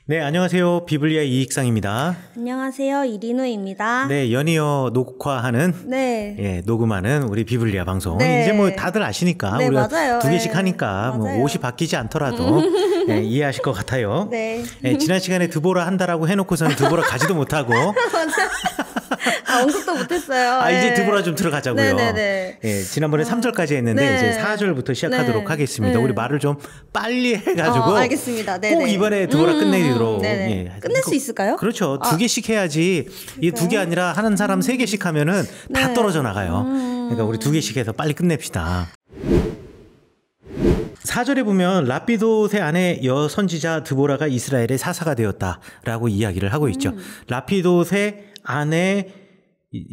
네, 안녕하세요. 비블리아 이익상입니다. 안녕하세요. 이리누입니다. 네, 연이어 녹화하는 녹음하는 우리 비블리아 방송. 네. 이제 뭐 다들 아시니까 네, 우리가 맞아요. 두 개씩 네. 하니까 뭐 맞아요. 옷이 바뀌지 않더라도 이해하실 것 같아요. 네. 지난 시간에 드보라 한다라고 해놓고서는 드보라 가지도 못하고 언급도 못했어요. 이제 드보라 좀 들어가자고요. 네네네. 지난번에 3절까지 했는데 네. 이제 4절부터 시작하도록 하겠습니다. 우리 말을 좀 빨리 해가지고 알겠습니다. 네네. 꼭 이번에 드보라 끝내도록. 끝낼 수 있을까요? 그렇죠. 두 개씩 해야지. 이 두 개 아니라 하는 사람 세 개씩 하면은 다 떨어져 나가요. 그러니까 우리 두 개씩 해서 빨리 끝냅시다. 4절에 보면 라피돗의 아내 여선지자 드보라가 이스라엘의 사사가 되었다라고 이야기를 하고 있죠. 라피돗의 아내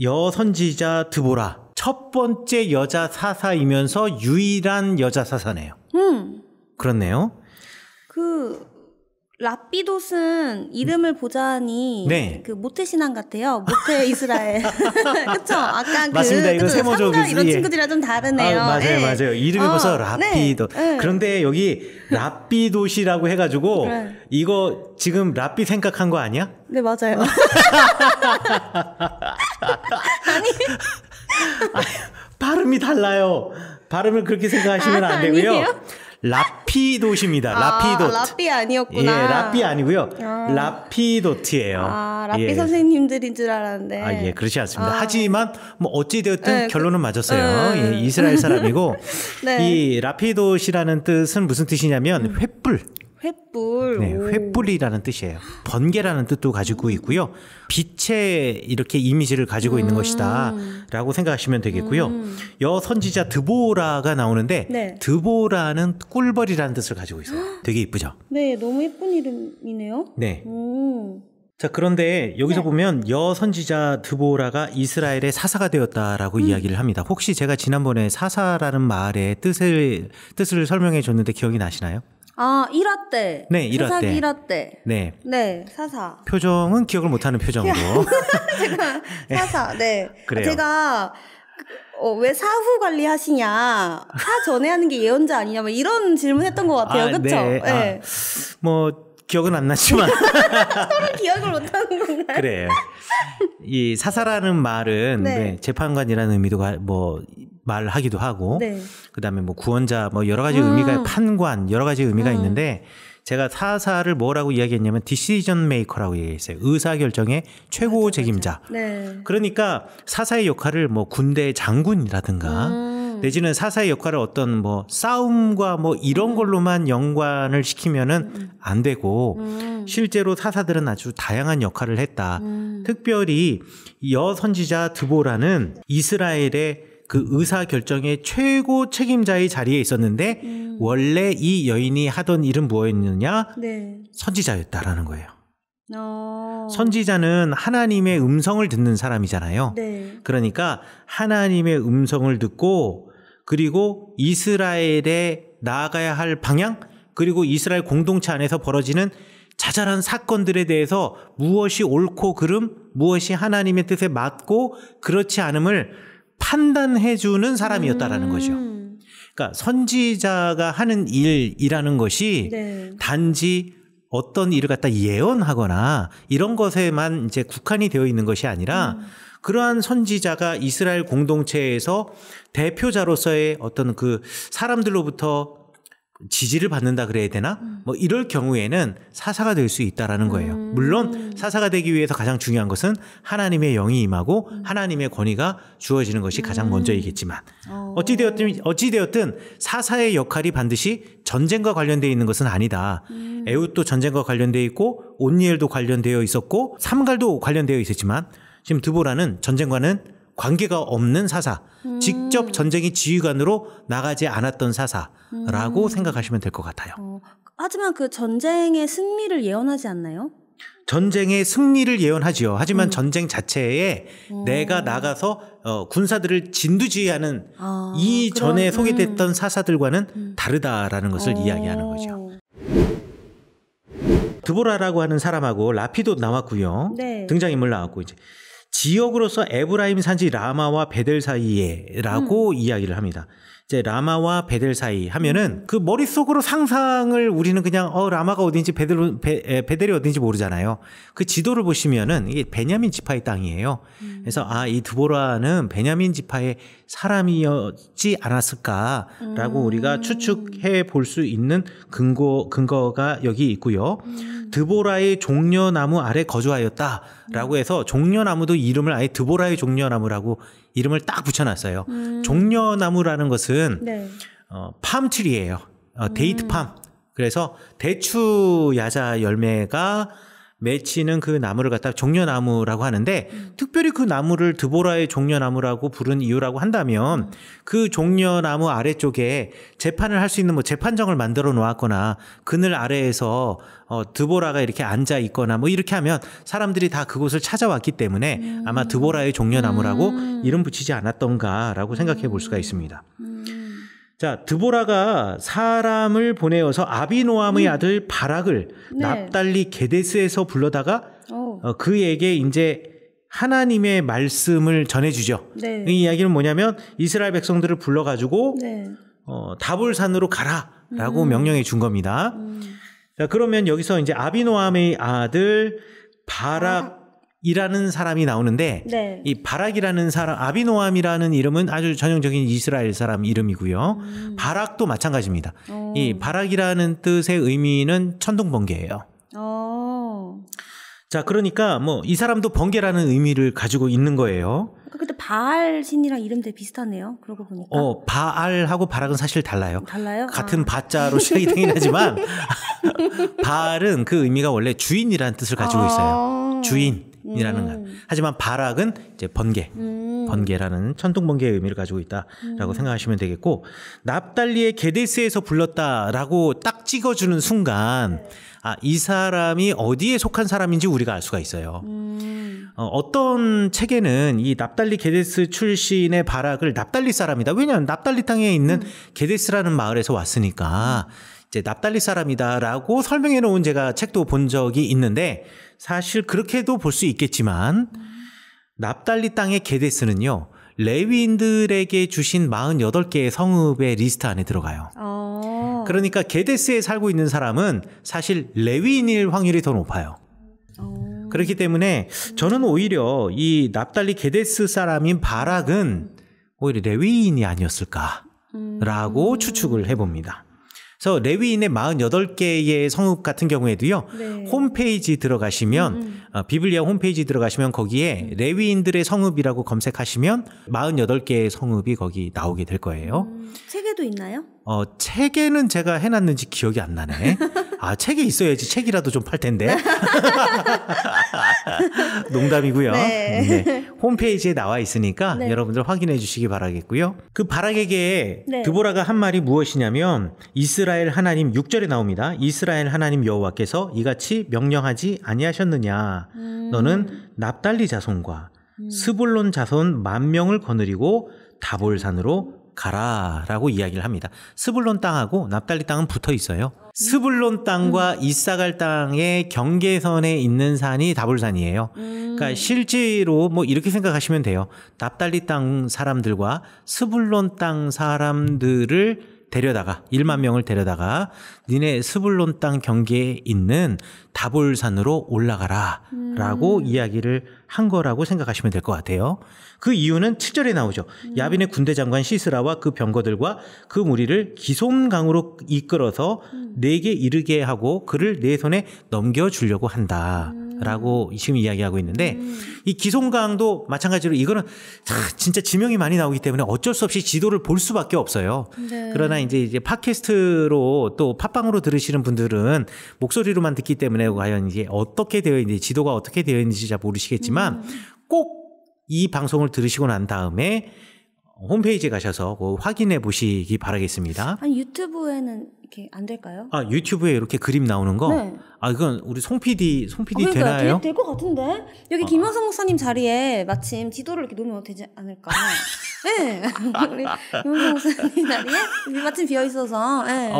여선지자 드보라, 첫 번째 여자 사사이면서 유일한 여자 사사네요. 그렇네요. 라피돗은 이름을 보자니 네. 그 모태 신앙 같아요. 모태 이스라엘. 그렇죠. 아까 맞습니다. 이거 세모적 이런 친구들이랑 좀 다르네요. 맞아요, 맞아요. 이름이 벌써 라피돗. 네. 그런데 여기 라피돗이라고 해가지고 이거 지금 라피 생각한 거 아니야? 네, 맞아요. 아니, 발음이 달라요. 발음을 그렇게 생각하시면 안 되고요. 아니에요? 라피돗입니다. 라피돗. 라피 아니었구나. 예, 라피 아니고요. 라피돗이에요. 라피 선생님들인 줄 알았는데. 예, 그렇지 않습니다. 하지만 뭐 어찌 되었든 결론은 맞았어요. 이스라엘 사람이고 이 라피돗이라는 뜻은 무슨 뜻이냐면 횃불. 횃불. 네, 횃불이라는 뜻이에요. 번개라는 뜻도 가지고 있고요. 빛의 이렇게 이미지를 가지고 있는 것이다 라고 생각하시면 되겠고요. 여선지자 드보라가 나오는데 드보라는 꿀벌이라는 뜻을 가지고 있어요. 되게 이쁘죠? 네, 너무 예쁜 이름이네요. 네. 자, 그런데 여기서 보면 여선지자 드보라가 이스라엘의 사사가 되었다라고 이야기를 합니다. 혹시 제가 지난번에 사사라는 말의 뜻을 설명해 줬는데 기억이 나시나요? 1화 때. 네, 1화 때. 1화 때. 네. 네, 사사. 표정은 기억을 못하는 표정으로. 제가 사사. 네. 그래요. 제가 왜 사후 관리하시냐? 사 전에 하는 게 예언자 아니냐? 뭐 이런 질문했던 것 같아요. 그렇죠? 네. 뭐 기억은 안 나지만 서로 기억을 못하는 건가요? 그래요. 이 사사라는 말은 재판관이라는 의미도 뭐 말하기도 하고 그다음에 뭐 구원자 뭐 여러 가지 의미가 판관 여러 가지 의미가 있는데 제가 사사를 뭐라고 이야기했냐면 디시전 메이커라고 얘기했어요. 의사결정의 최고 책임자. 그러니까 사사의 역할을 뭐 군대 장군이라든가 내지는 사사의 역할을 어떤 뭐 싸움과 뭐 이런 걸로만 연관을 시키면은 안 되고 실제로 사사들은 아주 다양한 역할을 했다. 특별히 여선지자 드보라는 이스라엘의 그 의사결정의 최고 책임자의 자리에 있었는데 원래 이 여인이 하던 일은 뭐였느냐? 선지자였다라는 거예요. 선지자는 하나님의 음성을 듣는 사람이잖아요. 그러니까 하나님의 음성을 듣고 그리고 이스라엘에 나아가야 할 방향 그리고 이스라엘 공동체 안에서 벌어지는 자잘한 사건들에 대해서 무엇이 옳고 그름 무엇이 하나님의 뜻에 맞고 그렇지 않음을 판단해주는 사람이었다라는 거죠. 그러니까 선지자가 하는 일이라는 것이 단지 어떤 일을 갖다 예언하거나 이런 것에만 이제 국한이 되어 있는 것이 아니라 그러한 선지자가 이스라엘 공동체에서 대표자로서의 어떤 그 사람들로부터 지지를 받는다 그래야 되나? 뭐 이럴 경우에는 사사가 될 수 있다라는 거예요. 물론 사사가 되기 위해서 가장 중요한 것은 하나님의 영이 임하고 하나님의 권위가 주어지는 것이 가장 먼저이겠지만 어찌되었든 사사의 역할이 반드시 전쟁과 관련되어 있는 것은 아니다. 에훗도 전쟁과 관련되어 있고 온니엘도 관련되어 있었고 삼갈도 관련되어 있었지만 지금 드보라는 전쟁과는 관계가 없는 사사, 직접 전쟁의 지휘관으로 나가지 않았던 사사라고 생각하시면 될 것 같아요. 하지만 그 전쟁의 승리를 예언하지 않나요? 전쟁의 승리를 예언하지요. 하지만 전쟁 자체에 내가 나가서 군사들을 진두지휘하는 이전에 소개됐던 사사들과는 다르다라는 것을 이야기하는 거죠. 드보라라고 하는 사람하고 라피도 나왔고요. 등장인물 나왔고 이제 지역으로서 에브라임 산지 라마와 베델 사이에라고 이야기를 합니다. 이제 라마와 베델 사이 하면은 그 머릿속으로 상상을 우리는 그냥 라마가 어딘지 베델이 어딘지 모르잖아요. 그 지도를 보시면은 이게 베냐민 지파의 땅이에요. 그래서 이 드보라는 베냐민 지파의 사람이었지 않았을까라고 우리가 추측해 볼 수 있는 근거가 여기 있고요. 드보라의 종려나무 아래 거주하였다라고 해서 종려나무도 이름을 아예 드보라의 종려나무라고 이름을 딱 붙여놨어요. 종려나무라는 것은 네. 팜트리예요. 데이트팜. 그래서 대추 야자 열매가 맺히는 그 나무를 갖다 종려나무라고 하는데 특별히 그 나무를 드보라의 종려나무라고 부른 이유라고 한다면 그 종려나무 아래쪽에 재판을 할 수 있는 뭐 재판정을 만들어 놓았거나 그늘 아래에서 드보라가 이렇게 앉아 있거나 뭐 이렇게 하면 사람들이 다 그곳을 찾아왔기 때문에 아마 드보라의 종려나무라고 이름 붙이지 않았던가라고 생각해 볼 수가 있습니다. 자, 드보라가 사람을 보내어서 아비노함의 아들 바락을 네. 납달리 게데스에서 불러다가 그에게 이제 하나님의 말씀을 전해주죠. 네. 이 이야기는 뭐냐면 이스라엘 백성들을 불러가지고 네. 다볼산으로 가라라고 명령해 준 겁니다. 자, 그러면 여기서 이제 아비노함의 아들 바락이라는 사람이 나오는데 네. 이 바락이라는 사람, 아비노함이라는 이름은 아주 전형적인 이스라엘 사람 이름이고요. 바락도 마찬가지입니다. 이 바락이라는 뜻의 의미는 천둥번개예요. 자, 그러니까 뭐 이 사람도 번개라는 의미를 가지고 있는 거예요. 그때 바알 신이랑 이름 되게 비슷하네요. 그러고 보니까. 바알하고 바락은 사실 달라요. 달라요? 같은 바자로 시작이 되긴 하지만 바알은 그 의미가 원래 주인이라는 뜻을 가지고 있어요. 주인이라는 것. 하지만 바락은 이제 번개라는 천둥번개의 의미를 가지고 있다라고 생각하시면 되겠고, 납달리의 게데스에서 불렀다라고 딱 찍어주는 순간 이 사람이 어디에 속한 사람인지 우리가 알 수가 있어요. 어떤 책에는 이 납달리 게데스 출신의 바락을 납달리 사람이다. 왜냐하면 납달리 땅에 있는 게데스라는 마을에서 왔으니까 이제 납달리 사람이다라고 설명해 놓은 제가 책도 본 적이 있는데, 사실 그렇게도 볼 수 있겠지만 납달리 땅의 게데스는요, 레위인들에게 주신 48개의 성읍의 리스트 안에 들어가요. 그러니까 게데스에 살고 있는 사람은 사실 레위인일 확률이 더 높아요. 그렇기 때문에 저는 오히려 이 납달리 게데스 사람인 바락은 오히려 레위인이 아니었을까라고 추측을 해봅니다. 그래서 레위인의 48개의 성읍 같은 경우에도요, 네. 홈페이지 들어가시면 비블리아 홈페이지 들어가시면 거기에 레위인들의 성읍이라고 검색하시면 48개의 성읍이 거기 나오게 될 거예요. 책에도 있나요? 책에는 제가 해놨는지 기억이 안 나네. 책에 있어야지 책이라도 좀 팔 텐데. 농담이고요. 네. 네. 홈페이지에 나와 있으니까 네. 여러분들 확인해 주시기 바라겠고요. 그 바락에게 네. 드보라가 한 말이 무엇이냐면, 이스라엘 하나님 6절에 나옵니다. 이스라엘 하나님 여호와께서 이같이 명령하지 아니하셨느냐. 너는 납달리 자손과 스불론 자손 10,000명을 거느리고 다볼산으로 가라라고 이야기를 합니다. 스불론 땅하고 납달리 땅은 붙어 있어요. 스불론 땅과 이사갈 땅의 경계선에 있는 산이 다볼산이에요. 그러니까 실제로 뭐 이렇게 생각하시면 돼요. 납달리 땅 사람들과 스불론 땅 사람들을 데려다가 10,000명을 데려다가 니네 스불론 땅 경계에 있는 다볼산으로 올라가라 라고 이야기를 한 거라고 생각하시면 될 것 같아요. 그 이유는 7절에 나오죠. 야빈의 군대 장관 시스라와 그 병거들과 그 무리를 기솜강으로 이끌어서 내게 이르게 하고 그를 내 손에 넘겨주려고 한다 라고 지금 이야기하고 있는데, 이 기솜강도 마찬가지로 이거는 진짜 지명이 많이 나오기 때문에 어쩔 수 없이 지도를 볼 수밖에 없어요. 네. 그러나 이제 팟캐스트로 또 팟빵으로 들으시는 분들은 목소리로만 듣기 때문에 과연 이게 어떻게 되어 있는지, 지도가 어떻게 되어 있는지 잘 모르시겠지만 꼭 이 방송을 들으시고 난 다음에 홈페이지에 가셔서 확인해 보시기 바라겠습니다. 아니, 유튜브에는 이렇게 안 될까요? 유튜브에 이렇게 그림 나오는 거? 네. 이건 우리 송 PD 되나요? 될 것 같은데? 여기 김영성 목사님 자리에 마침 지도를 이렇게 놓으면 되지 않을까? 네. 우리 김영성 목사님 자리에 마침 비어 있어서. 네.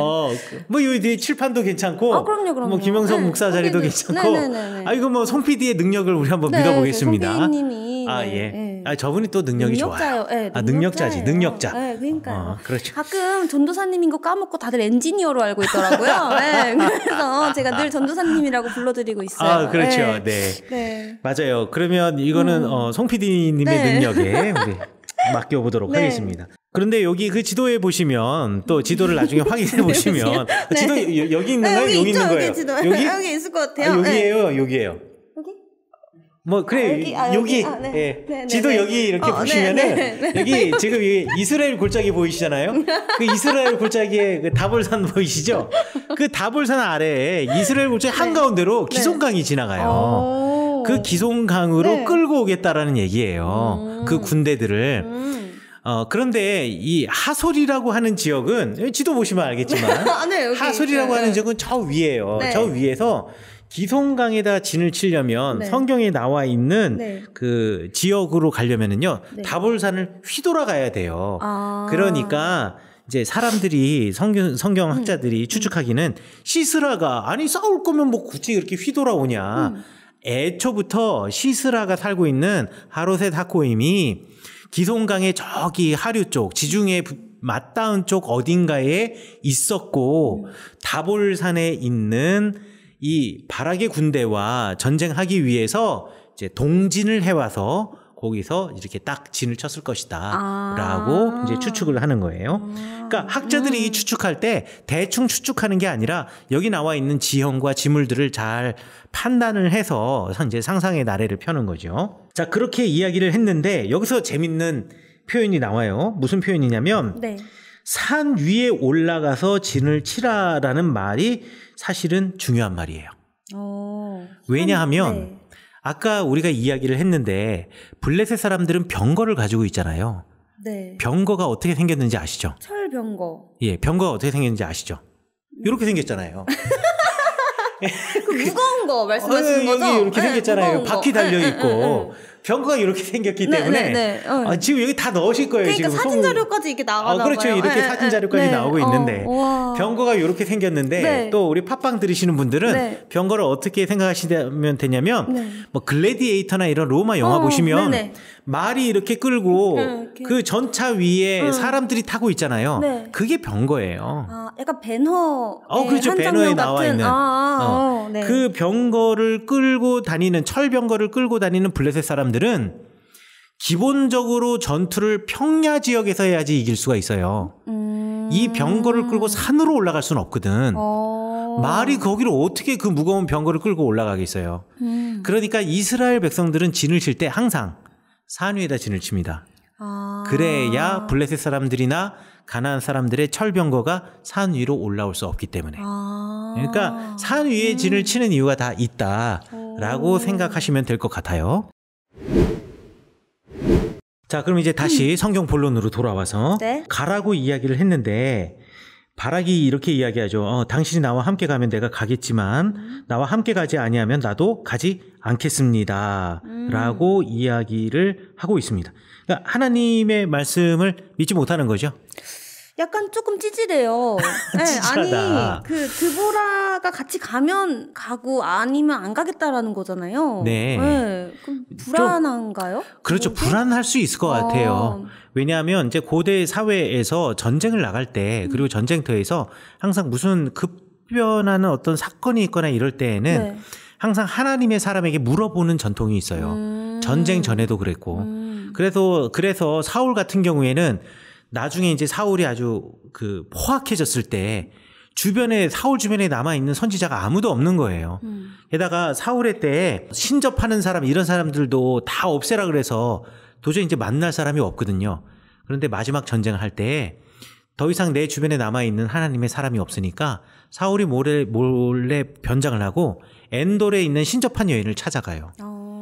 뭐 여기 칠판도 괜찮고. 그럼요. 뭐 김영성 목사 자리도 괜찮고. 네네네. 이거 뭐 송 PD의 능력을 우리 한번 믿어보겠습니다. 송 PD님이 예. 저분이 또 능력이 능력자요. 좋아요. 능력자지, 능력자. 네, 그러니까요. 그렇죠. 가끔 전도사님인 거 까먹고 다들 엔지니어로 알고 있더라고요. 네, 그래서 제가 늘 전도사님이라고 불러드리고 있어요. 그렇죠. 네. 맞아요. 그러면 이거는 송 PD님의 능력에 우리 맡겨보도록 하겠습니다. 그런데 여기 그 지도에 보시면 또 지도를 나중에 확인해 보시면 지도 여기 있는 거예요? 여기 있는 거예요? 여기 있을 것 같아요. 여기예요? 여기예요? 여기? 뭐 그래 여기 지도 여기 이렇게 보시면은 여기 지금 이스라엘 골짜기 보이시잖아요. 그 이스라엘 골짜기에 그 다볼산 보이시죠? 그 다볼산 아래에 이스라엘 골짜기 한가운데로 기송강이 지나가요. 그 기송강으로 끌고 오겠다라는 얘기예요. 그 군대들을. 그런데 이 하솔이라고 하는 지역은 지도 보시면 알겠지만 하솔이라고 하는 지역은 저 위에요. 저 위에서 기송강에다 진을 치려면 성경에 나와 있는 그 지역으로 가려면은요 다볼산을 휘돌아가야 돼요. 그러니까 이제 사람들이 성경 학자들이 추측하기는 시스라가 아니 싸울 거면 뭐 굳이 이렇게 휘돌아오냐. 애초부터 시스라가 살고 있는 하로셋 하코임이 기송강의 저기 하류 쪽 지중해 맞닿은 쪽 어딘가에 있었고 다볼산에 있는 이 바락의 군대와 전쟁하기 위해서 이제 동진을 해와서 거기서 이렇게 딱 진을 쳤을 것이다 라고 이제 추측을 하는 거예요. 그러니까 학자들이 이 추측할 때 대충 추측하는 게 아니라 여기 나와 있는 지형과 지물들을 잘 판단을 해서 이제 상상의 나래를 펴는 거죠. 자, 그렇게 이야기를 했는데 여기서 재밌는 표현이 나와요. 무슨 표현이냐면 산 위에 올라가서 진을 치라라는 말이 사실은 중요한 말이에요. 왜냐하면 아까 우리가 이야기를 했는데 블레셋 사람들은 병거를 가지고 있잖아요. 병거가 어떻게 생겼는지 아시죠? 철병거. 예, 병거가 어떻게 생겼는지 아시죠? 이렇게 생겼잖아요. 그 무거운 거 말씀하시는 거죠? 여기 이렇게 생겼잖아요. 바퀴 달려 있고. 병거가 이렇게 생겼기 때문에 지금 여기 다 넣으실 거예요. 그러니까 지금 사진 자료까지 이렇게 나가나 그렇죠. 봐요. 이렇게 사진 자료까지 나오고 있는데 병거가 이렇게 생겼는데 또 우리 팟빵 들으시는 분들은 병거를 어떻게 생각하시면 되냐면 뭐 글래디에이터나 이런 로마 영화 보시면 말이 이렇게 끌고 그 전차 위에 사람들이 타고 있잖아요. 그게 병거예요. 약간 배너 그렇죠. 배너에 나와 있는 그 병거를 끌고 다니는 철병거를 끌고 다니는 블레셋 사람들은 기본적으로 전투를 평야 지역에서 해야지 이길 수가 있어요. 이 병거를 끌고 산으로 올라갈 수는 없거든. 말이 거기를 어떻게 그 무거운 병거를 끌고 올라가겠어요. 그러니까 이스라엘 백성들은 진을 칠 때 항상 산 위에다 진을 칩니다. 그래야 블레셋 사람들이나 가나안 사람들의 철병거가 산 위로 올라올 수 없기 때문에. 그러니까 산 위에 진을 치는 이유가 다 있다라고 생각하시면 될 것 같아요. 자, 그럼 이제 다시 성경 본론으로 돌아와서 가라고 이야기를 했는데 바락이 이렇게 이야기하죠. 당신이 나와 함께 가면 내가 가겠지만 나와 함께 가지 아니하면 나도 가지 않겠습니다. 라고 이야기를 하고 있습니다. 그러니까 하나님의 말씀을 믿지 못하는 거죠. 약간 조금 찌질해요. 아니 그 드보라가 같이 가면 가고 아니면 안 가겠다라는 거잖아요. 그럼 불안한가요? 그렇죠. 불안할 수 있을 것 같아요. 왜냐하면 이제 고대 사회에서 전쟁을 나갈 때 그리고 전쟁터에서 항상 무슨 급변하는 어떤 사건이 있거나 이럴 때에는 항상 하나님의 사람에게 물어보는 전통이 있어요. 전쟁 전에도 그랬고. 그래서 사울 같은 경우에는 나중에 이제 사울이 아주 포악해졌을 때 사울 주변에 남아있는 선지자가 아무도 없는 거예요. 게다가 사울의 때에 신접하는 사람, 이런 사람들도 다 없애라 그래서 도저히 이제 만날 사람이 없거든요. 그런데 마지막 전쟁을 할 때 더 이상 내 주변에 남아있는 하나님의 사람이 없으니까 사울이 몰래 변장을 하고 엔돌에 있는 신접한 여인을 찾아가요.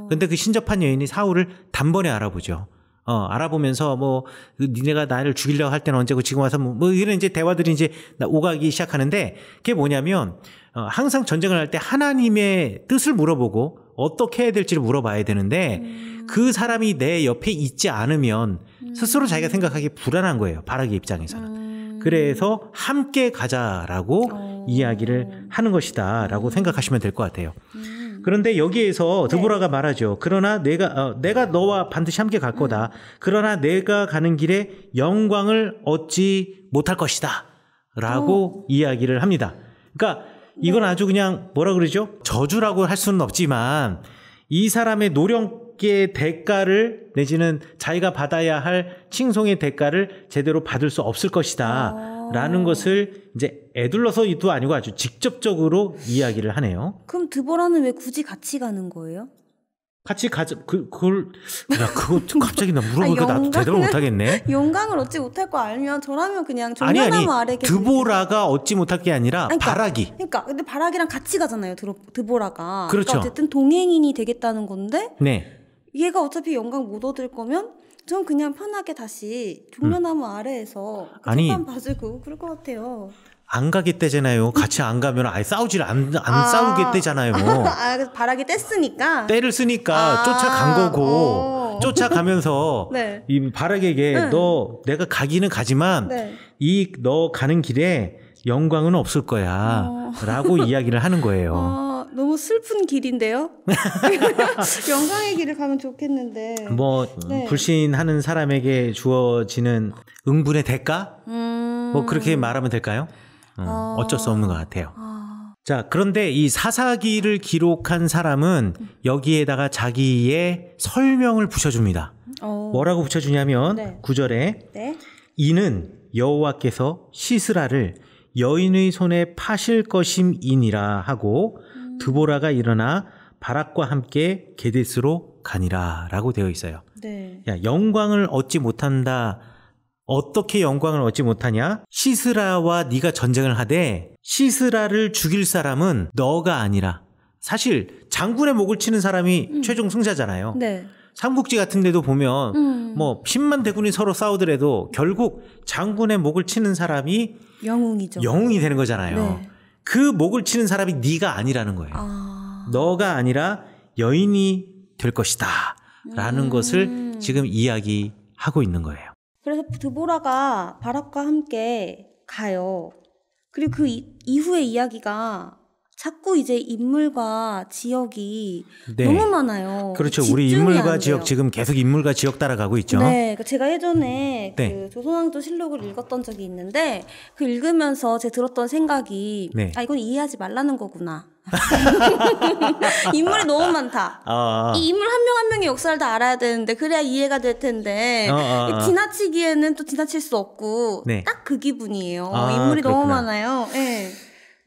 근데 그 신접한 여인이 사울을 단번에 알아보죠. 알아보면서 니네가 나를 죽이려고 할 때는 언제고 지금 와서 이런 이제 대화들이 이제 오가기 시작하는데 그게 뭐냐면 항상 전쟁을 할 때 하나님의 뜻을 물어보고 어떻게 해야 될지를 물어봐야 되는데 그 사람이 내 옆에 있지 않으면 스스로 자기가 생각하기 불안한 거예요. 바락의 입장에서는. 그래서 함께 가자라고 이야기를 하는 것이다 라고 생각하시면 될 것 같아요. 그런데 여기에서 드보라가 말하죠. 그러나 내가 너와 반드시 함께 갈 거다. 그러나 내가 가는 길에 영광을 얻지 못할 것이다. 라고 이야기를 합니다. 그러니까 이건 아주 그냥 뭐라 그러죠? 저주라고 할 수는 없지만 이 사람의 노력의 대가를 내지는 자기가 받아야 할 칭송의 대가를 제대로 받을 수 없을 것이다. 라는 것을 이제 애둘러서도 아니고 아주 직접적으로 이야기를 하네요. 그럼 드보라는 왜 굳이 같이 가는 거예요? 같이 가자. 그거 갑자기 나 물어보니까 나도 대답을 못하겠네. 영광을 얻지 못할 거 알면 저라면 그냥 종려나무 아래 드보라가 얻지 못할 게 아니라 바락이. 그러니까 근데 바락이랑 같이 가잖아요. 드보라가. 그렇죠. 그러니까 어쨌든 동행인이 되겠다는 건데. 네. 얘가 어차피 영광 못 얻을 거면 전 그냥 편하게 다시 종려나무 아래에서 재판 봐주고 그럴 것 같아요. 안 가겠대잖아요. 같이 안 가면 아예 싸우질 안 싸우겠대잖아요. 그래서 바락이 뗐으니까. 때를 쓰니까 쫓아간 거고 쫓아가면서 네. 이 바락에게 내가 가기는 가지만 너 가는 길에 영광은 없을 거야 라고 이야기를 하는 거예요. 너무 슬픈 길인데요. 영광의 길을 가면 좋겠는데. 불신하는 사람에게 주어지는 응분의 대가? 뭐 그렇게 말하면 될까요? 어쩔 수 없는 것 같아요. 자, 그런데 이 사사기를 기록한 사람은 여기에다가 자기의 설명을 붙여줍니다. 뭐라고 붙여주냐면 9절에 이는 여호와께서 시스라를 여인의 손에 파실 것임이니라 하고 드보라가 일어나 바락과 함께 게데스로 가니라 라고 되어 있어요. 네. 야, 영광을 얻지 못한다. 어떻게 영광을 얻지 못하냐? 시스라와 네가 전쟁을 하되 시스라를 죽일 사람은 너가 아니라 사실 장군의 목을 치는 사람이 최종 승자잖아요. 네. 삼국지 같은 데도 보면 뭐 10만 대군이 서로 싸우더라도 결국 장군의 목을 치는 사람이 영웅이죠. 영웅이 되는 거잖아요. 네. 그 목을 치는 사람이 네가 아니라는 거예요. 너가 아니라 여인이 될 것이다 라는 것을 지금 이야기하고 있는 거예요. 그래서 드보라가 바락과 함께 가요. 그리고 그 이후의 이야기가 자꾸 이제 인물과 지역이 너무 많아요. 그렇죠. 우리 인물과 지역 지금 계속 인물과 지역 따라가고 있죠. 네. 제가 예전에 그 조선왕조 실록을 읽었던 적이 있는데 그 읽으면서 제가 들었던 생각이 이건 이해하지 말라는 거구나. 인물이 너무 많다. 이 인물 한 명 한 명의 역사를 다 알아야 되는데 그래야 이해가 될 텐데 지나치기에는 또 지나칠 수 없고 딱 그 기분이에요. 인물이 그렇구나. 너무 많아요. 네.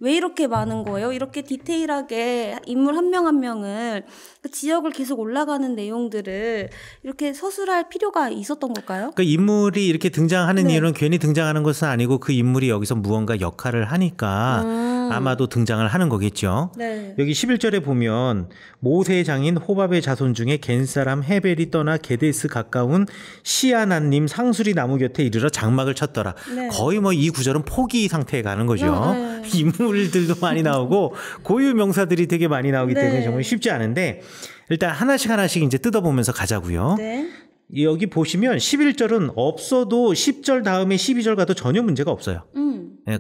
왜 이렇게 많은 거예요? 이렇게 디테일하게 인물 한 명 한 명을 그 지역을 계속 올라가는 내용들을 이렇게 서술할 필요가 있었던 걸까요? 그 인물이 이렇게 등장하는 이유는 괜히 등장하는 것은 아니고 그 인물이 여기서 무언가 역할을 하니까 아마도 등장을 하는 거겠죠. 네. 여기 11절에 보면 모세의 장인 호밥의 자손 중에 겐사람 헤벨이 떠나 게데스 가까운 시아나님 상수리 나무 곁에 이르러 장막을 쳤더라. 거의 뭐 이 구절은 포기 상태에 가는 거죠. 인물들도 많이 나오고 고유 명사들이 되게 많이 나오기 때문에 정말 쉽지 않은데 일단 하나씩 이제 뜯어보면서 가자고요. 여기 보시면 11절은 없어도 10절 다음에 12절 가도 전혀 문제가 없어요.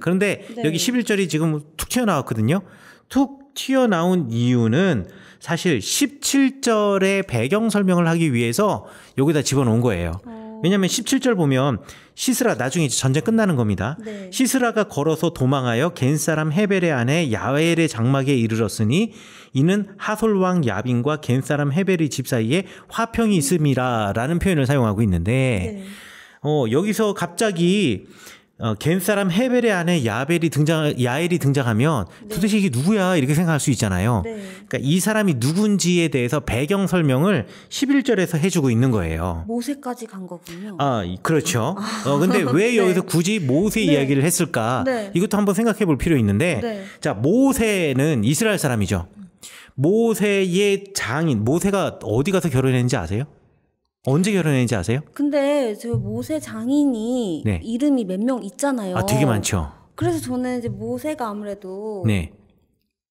그런데 여기 11절이 지금 툭 튀어나왔거든요. 툭 튀어나온 이유는 사실 17절의 배경 설명을 하기 위해서 여기다 집어넣은 거예요. 왜냐하면 17절 보면 시스라 나중에 전쟁 끝나는 겁니다. 시스라가 걸어서 도망하여 겐사람 헤벨의 아내 야엘의 장막에 이르렀으니 이는 하솔왕 야빈과 겐사람 헤벨의 집 사이에 화평이 있음이라 라는 표현을 사용하고 있는데 여기서 갑자기 겐사람 헤벨의 아내 야엘이 등장하면 도대체 이게 누구야 이렇게 생각할 수 있잖아요. 그러니까 이 사람이 누군지에 대해서 배경 설명을 11절에서 해주고 있는 거예요. 모세까지 간 거군요. 그렇죠. 근데 왜 여기서 굳이 모세 이야기를 했을까? 이것도 한번 생각해 볼 필요 있는데 자, 모세는 이스라엘 사람이죠. 모세의 장인, 모세가 어디 가서 결혼했는지 아세요? 언제 결혼했는지 아세요? 근데 저 모세 장인이 이름이 몇 명 있잖아요. 되게 많죠. 그래서 저는 이제 모세가 아무래도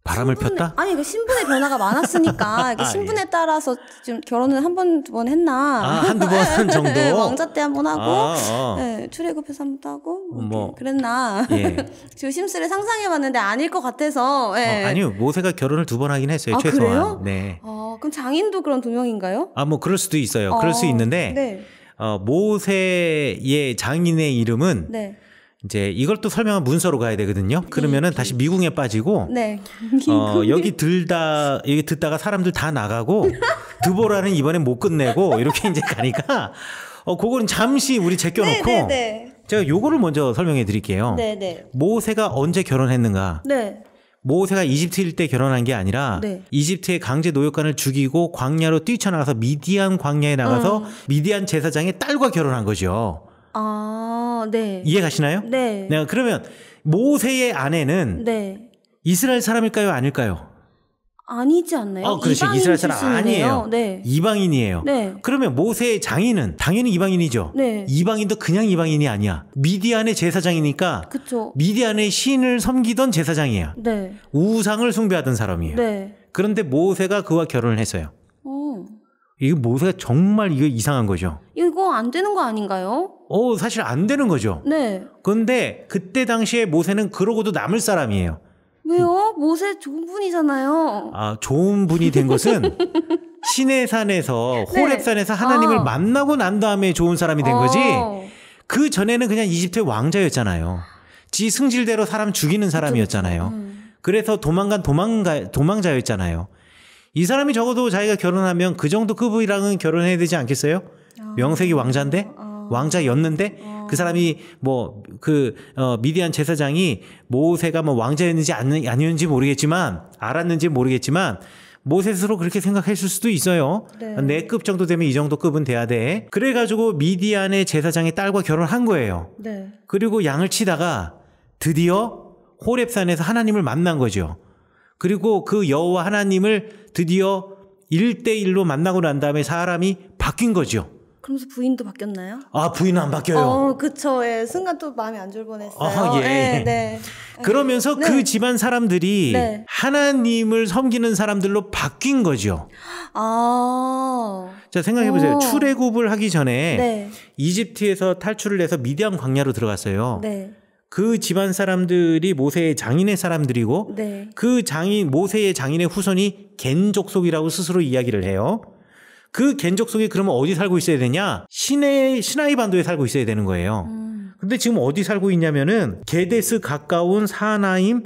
바람을 폈다? 아니, 그 신분의 변화가 많았으니까 신분에 따라서 좀 결혼을 한 번, 두 번 했나? 한두 번 정도? 네, 왕자 때 한 번 하고, 네, 출애굽해서 한 번 하고, 그랬나? 예. 지금 심스를 상상해봤는데 아닐 것 같아서. 예. 아니요, 모세가 결혼을 2번 하긴 했어요, 최소한. 그래요? 네. 그럼 장인도 그런 2명인가요? 뭐 그럴 수도 있어요. 그럴 수 있는데, 네. 모세의 장인의 이름은. 네. 이제 이걸 또 설명한 문서로 가야 되거든요. 그러면은 다시 미궁에 빠지고, 네. 여기 듣다가 사람들 다 나가고, 드보라는 이번에 못 끝내고, 이렇게 이제 가니까, 그거는 잠시 우리 제껴놓고, 네네네. 제가 요거를 먼저 설명해 드릴게요. 네네. 모세가 언제 결혼했는가? 네. 모세가 이집트일 때 결혼한 게 아니라, 네. 이집트의 강제 노역관을 죽이고 광야로 뛰쳐나가서 미디안 광야에 나가서 미디안 제사장의 딸과 결혼한 거죠. 네. 이해가시나요? 네. 네. 그러면 모세의 아내는 네. 이스라엘 사람일까요? 아닐까요? 아니지 않나요? 그렇지. 이스라엘 사람 아니에요. 네. 이방인이에요. 네. 그러면 모세의 장인은 당연히 이방인이죠. 네. 이방인도 그냥 이방인이 아니야. 미디안의 제사장이니까. 그쵸. 미디안의 신을 섬기던 제사장이야. 네. 우상을 숭배하던 사람이에요. 네. 그런데 모세가 그와 결혼을 했어요. 이거 모세가 정말 이거 이상한 거죠. 이거 안 되는 거 아닌가요? 사실 안 되는 거죠. 네. 그런데 그때 당시에 모세는 그러고도 남을 사람이에요. 왜요? 모세 좋은 분이잖아요. 좋은 분이 된 것은 시내산에서 호렙산에서 하나님을 만나고 난 다음에 좋은 사람이 된 거지. 그 전에는 그냥 이집트의 왕자였잖아요. 지 승질대로 사람 죽이는 사람이었잖아요. 그래서 도망자였잖아요. 이 사람이 적어도 자기가 결혼하면 그 정도 급이랑은 결혼해야 되지 않겠어요? 명색이 왕자인데? 왕자였는데? 그 사람이 미디안 제사장이 모세가 왕자였는지 아니었는지 모르겠지만, 알았는지 모르겠지만, 모세 스스로 그렇게 생각했을 수도 있어요. 네. 내 급 정도 되면 이 정도 급은 돼야 돼. 그래가지고 미디안의 제사장의 딸과 결혼한 거예요. 네. 그리고 양을 치다가 드디어 호렙산에서 하나님을 만난 거죠. 그리고 그 여호와 하나님을 드디어 1대1로 만나고 난 다음에 사람이 바뀐 거죠. 그러면서 부인도 바뀌었나요? 부인은 안 바뀌어요. 그쵸. 예. 순간 또 마음이 안 좋을 뻔했어요. 예. 네. 그러면서 그 집안 사람들이 하나님을 섬기는 사람들로 바뀐 거죠. 자, 생각해보세요. 출애굽을 하기 전에 이집트에서 탈출을 해서 미디안 광야로 들어갔어요. 네. 그 집안 사람들이 모세의 장인의 사람들이고 그 모세의 장인의 후손이 겐 족속이라고 스스로 이야기를 해요. 그 겐 족속이 그러면 어디 살고 있어야 되냐? 시나이 반도에 살고 있어야 되는 거예요. 근데 지금 어디 살고 있냐면은 게데스 가까운 사하나님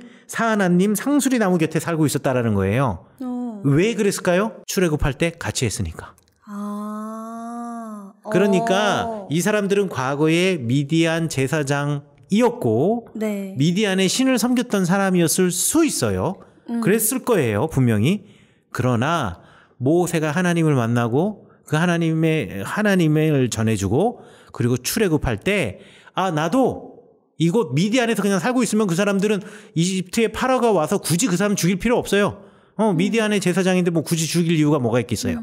상수리 나무 곁에 살고 있었다라는 거예요. 왜 그랬을까요? 출애굽할 때 같이 했으니까. 그러니까 이 사람들은 과거에 미디안 제사장이었고 미디안의 신을 섬겼던 사람이었을 수 있어요. 그랬을 거예요, 분명히. 그러나 모세가 하나님을 만나고 그 하나님을 전해주고 그리고 출애굽할 때 나도 이곳 미디안에서 그냥 살고 있으면 그 사람들은 이집트의 파라오가 와서 굳이 그 사람 죽일 필요 없어요. 미디안의 제사장인데 굳이 죽일 이유가 뭐가 있겠어요.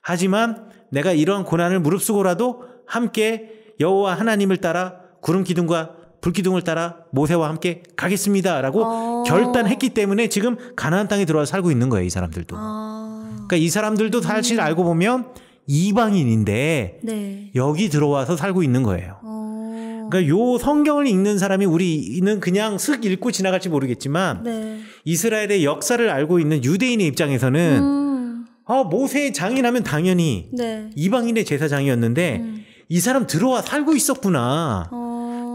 하지만 내가 이러한 고난을 무릅쓰고라도 함께 여호와 하나님을 따라 구름 기둥과 불기둥을 따라 모세와 함께 가겠습니다라고 결단했기 때문에 지금 가나안 땅에 들어와서 살고 있는 거예요, 이 사람들도. 그러니까 이 사람들도 사실 알고 보면 이방인인데 여기 들어와서 살고 있는 거예요. 그러니까 요 성경을 읽는 사람이 우리는 그냥 슥 읽고 지나갈지 모르겠지만 이스라엘의 역사를 알고 있는 유대인의 입장에서는 모세의 장인하면 당연히 이방인의 제사장이었는데 이 사람 들어와 살고 있었구나.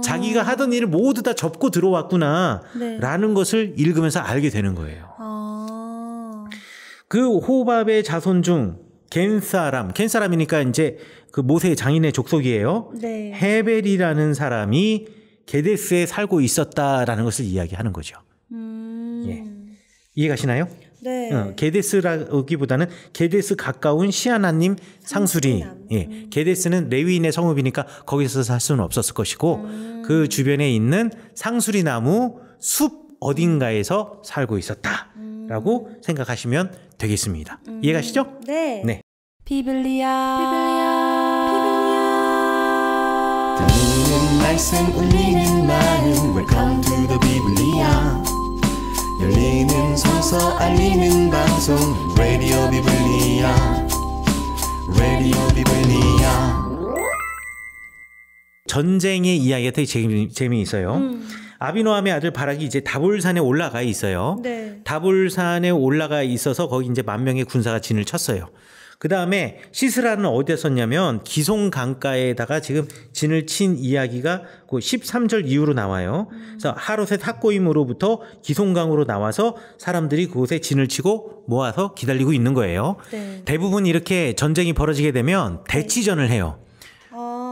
자기가 하던 일을 모두 다 접고 들어왔구나 라는 것을 읽으면서 알게 되는 거예요. 그 호밥의 자손 중 겐사람이니까 이제 그 모세의 장인의 족속이에요. 헤벨이라는 사람이 게데스에 살고 있었다라는 것을 이야기하는 거죠. 예. 이해가시나요? 네. 게데스라기보다는 게데스 가까운 시아나님 상수리. 예. 게데스는 레위인의 성읍이니까 거기서 살 수는 없었을 것이고 그 주변에 있는 상수리 나무 숲 어딘가에서 살고 있었다라고 생각하시면 되겠습니다. 이해가시죠? 네. 네. 들리는 말씀 울리는 마음 Welcome to the 비블리아 열리는 서서 알리는 방송 라디오 비블리아 라디오 비블리아. 전쟁의 이야기가 되게 재미있어요. 아비노함의 아들 바락이 이제 다볼산에 올라가 있어요. 네. 다볼산에 올라가 있어서 거기 이제 10,000명의 군사가 진을 쳤어요. 그 다음에 시스라는 어디에 썼냐면 기송 강가에다가 지금 진을 친 이야기가 그 13절 이후로 나와요. 그래서 하롯의 탁고임으로부터 기송강으로 나와서 사람들이 그곳에 진을 치고 모아서 기다리고 있는 거예요. 네. 대부분 이렇게 전쟁이 벌어지게 되면 대치전을 해요.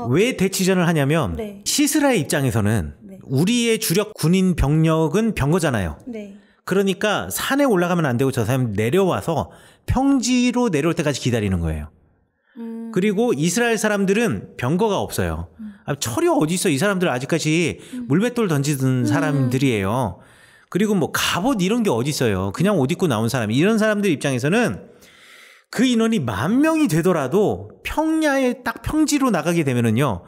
왜 대치전을 하냐면 네. 시스라의 입장에서는 네. 우리의 주력 군인 병력은 병거잖아요. 네. 그러니까 산에 올라가면 안 되고 저 사람이 내려와서 평지로 내려올 때까지 기다리는 거예요. 그리고 이스라엘 사람들은 병거가 없어요. 철이 어디 있어? 이 사람들 아직까지 물맷돌 던지던 사람들이에요. 그리고 뭐 갑옷 이런 게 어디 있어요? 그냥 옷 입고 나온 사람. 이런 사람들 입장에서는 그 인원이 10,000명이 되더라도 평야에 딱 평지로 나가게 되면은요,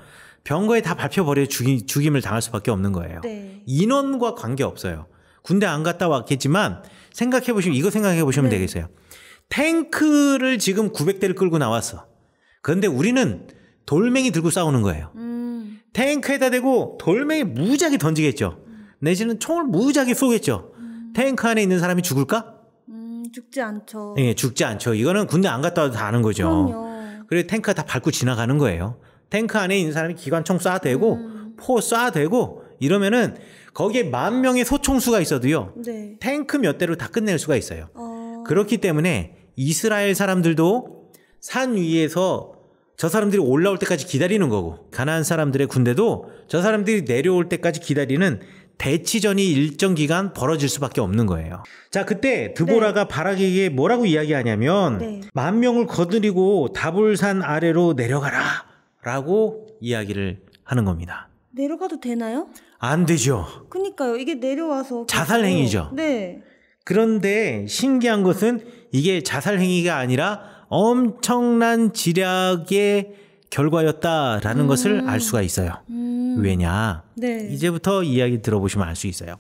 병거에 다 밟혀버려 죽임을 당할 수밖에 없는 거예요. 네. 인원과 관계없어요. 군대 안 갔다 왔겠지만 이거 생각해보시면 네. 되겠어요. 탱크를 지금 900대를 끌고 나왔어. 그런데 우리는 돌멩이 들고 싸우는 거예요. 탱크에다 대고 돌멩이 무지하게 던지겠죠. 내지는 총을 무지하게 쏘겠죠. 탱크 안에 있는 사람이 죽을까? 죽지 않죠. 예, 죽지 않죠. 이거는 군대 안 갔다 와도 다 아는 거죠. 그럼요. 그래서 탱크가 다 밟고 지나가는 거예요. 탱크 안에 있는 사람이 기관총 쏴대고 포 쏴대고 이러면은 거기에 10,000명의 소총수가 있어도요. 네. 탱크 몇 대로 다 끝낼 수가 있어요. 그렇기 때문에 이스라엘 사람들도 산 위에서 저 사람들이 올라올 때까지 기다리는 거고, 가나안 사람들의 군대도 저 사람들이 내려올 때까지 기다리는 대치전이 일정 기간 벌어질 수밖에 없는 거예요. 자, 그때 드보라가 네. 바락에게 뭐라고 이야기하냐면 네. 10,000명을 거느리고 다볼산 아래로 내려가라 라고 이야기를 하는 겁니다. 내려가도 되나요? 안 되죠. 그러니까요. 이게 내려와서 자살행위죠. 네. 그런데 신기한 것은 이게 자살행위가 아니라 엄청난 지략의 결과였다라는 것을 알 수가 있어요. 왜냐? 네. 이제부터 이야기 들어보시면 알 수 있어요.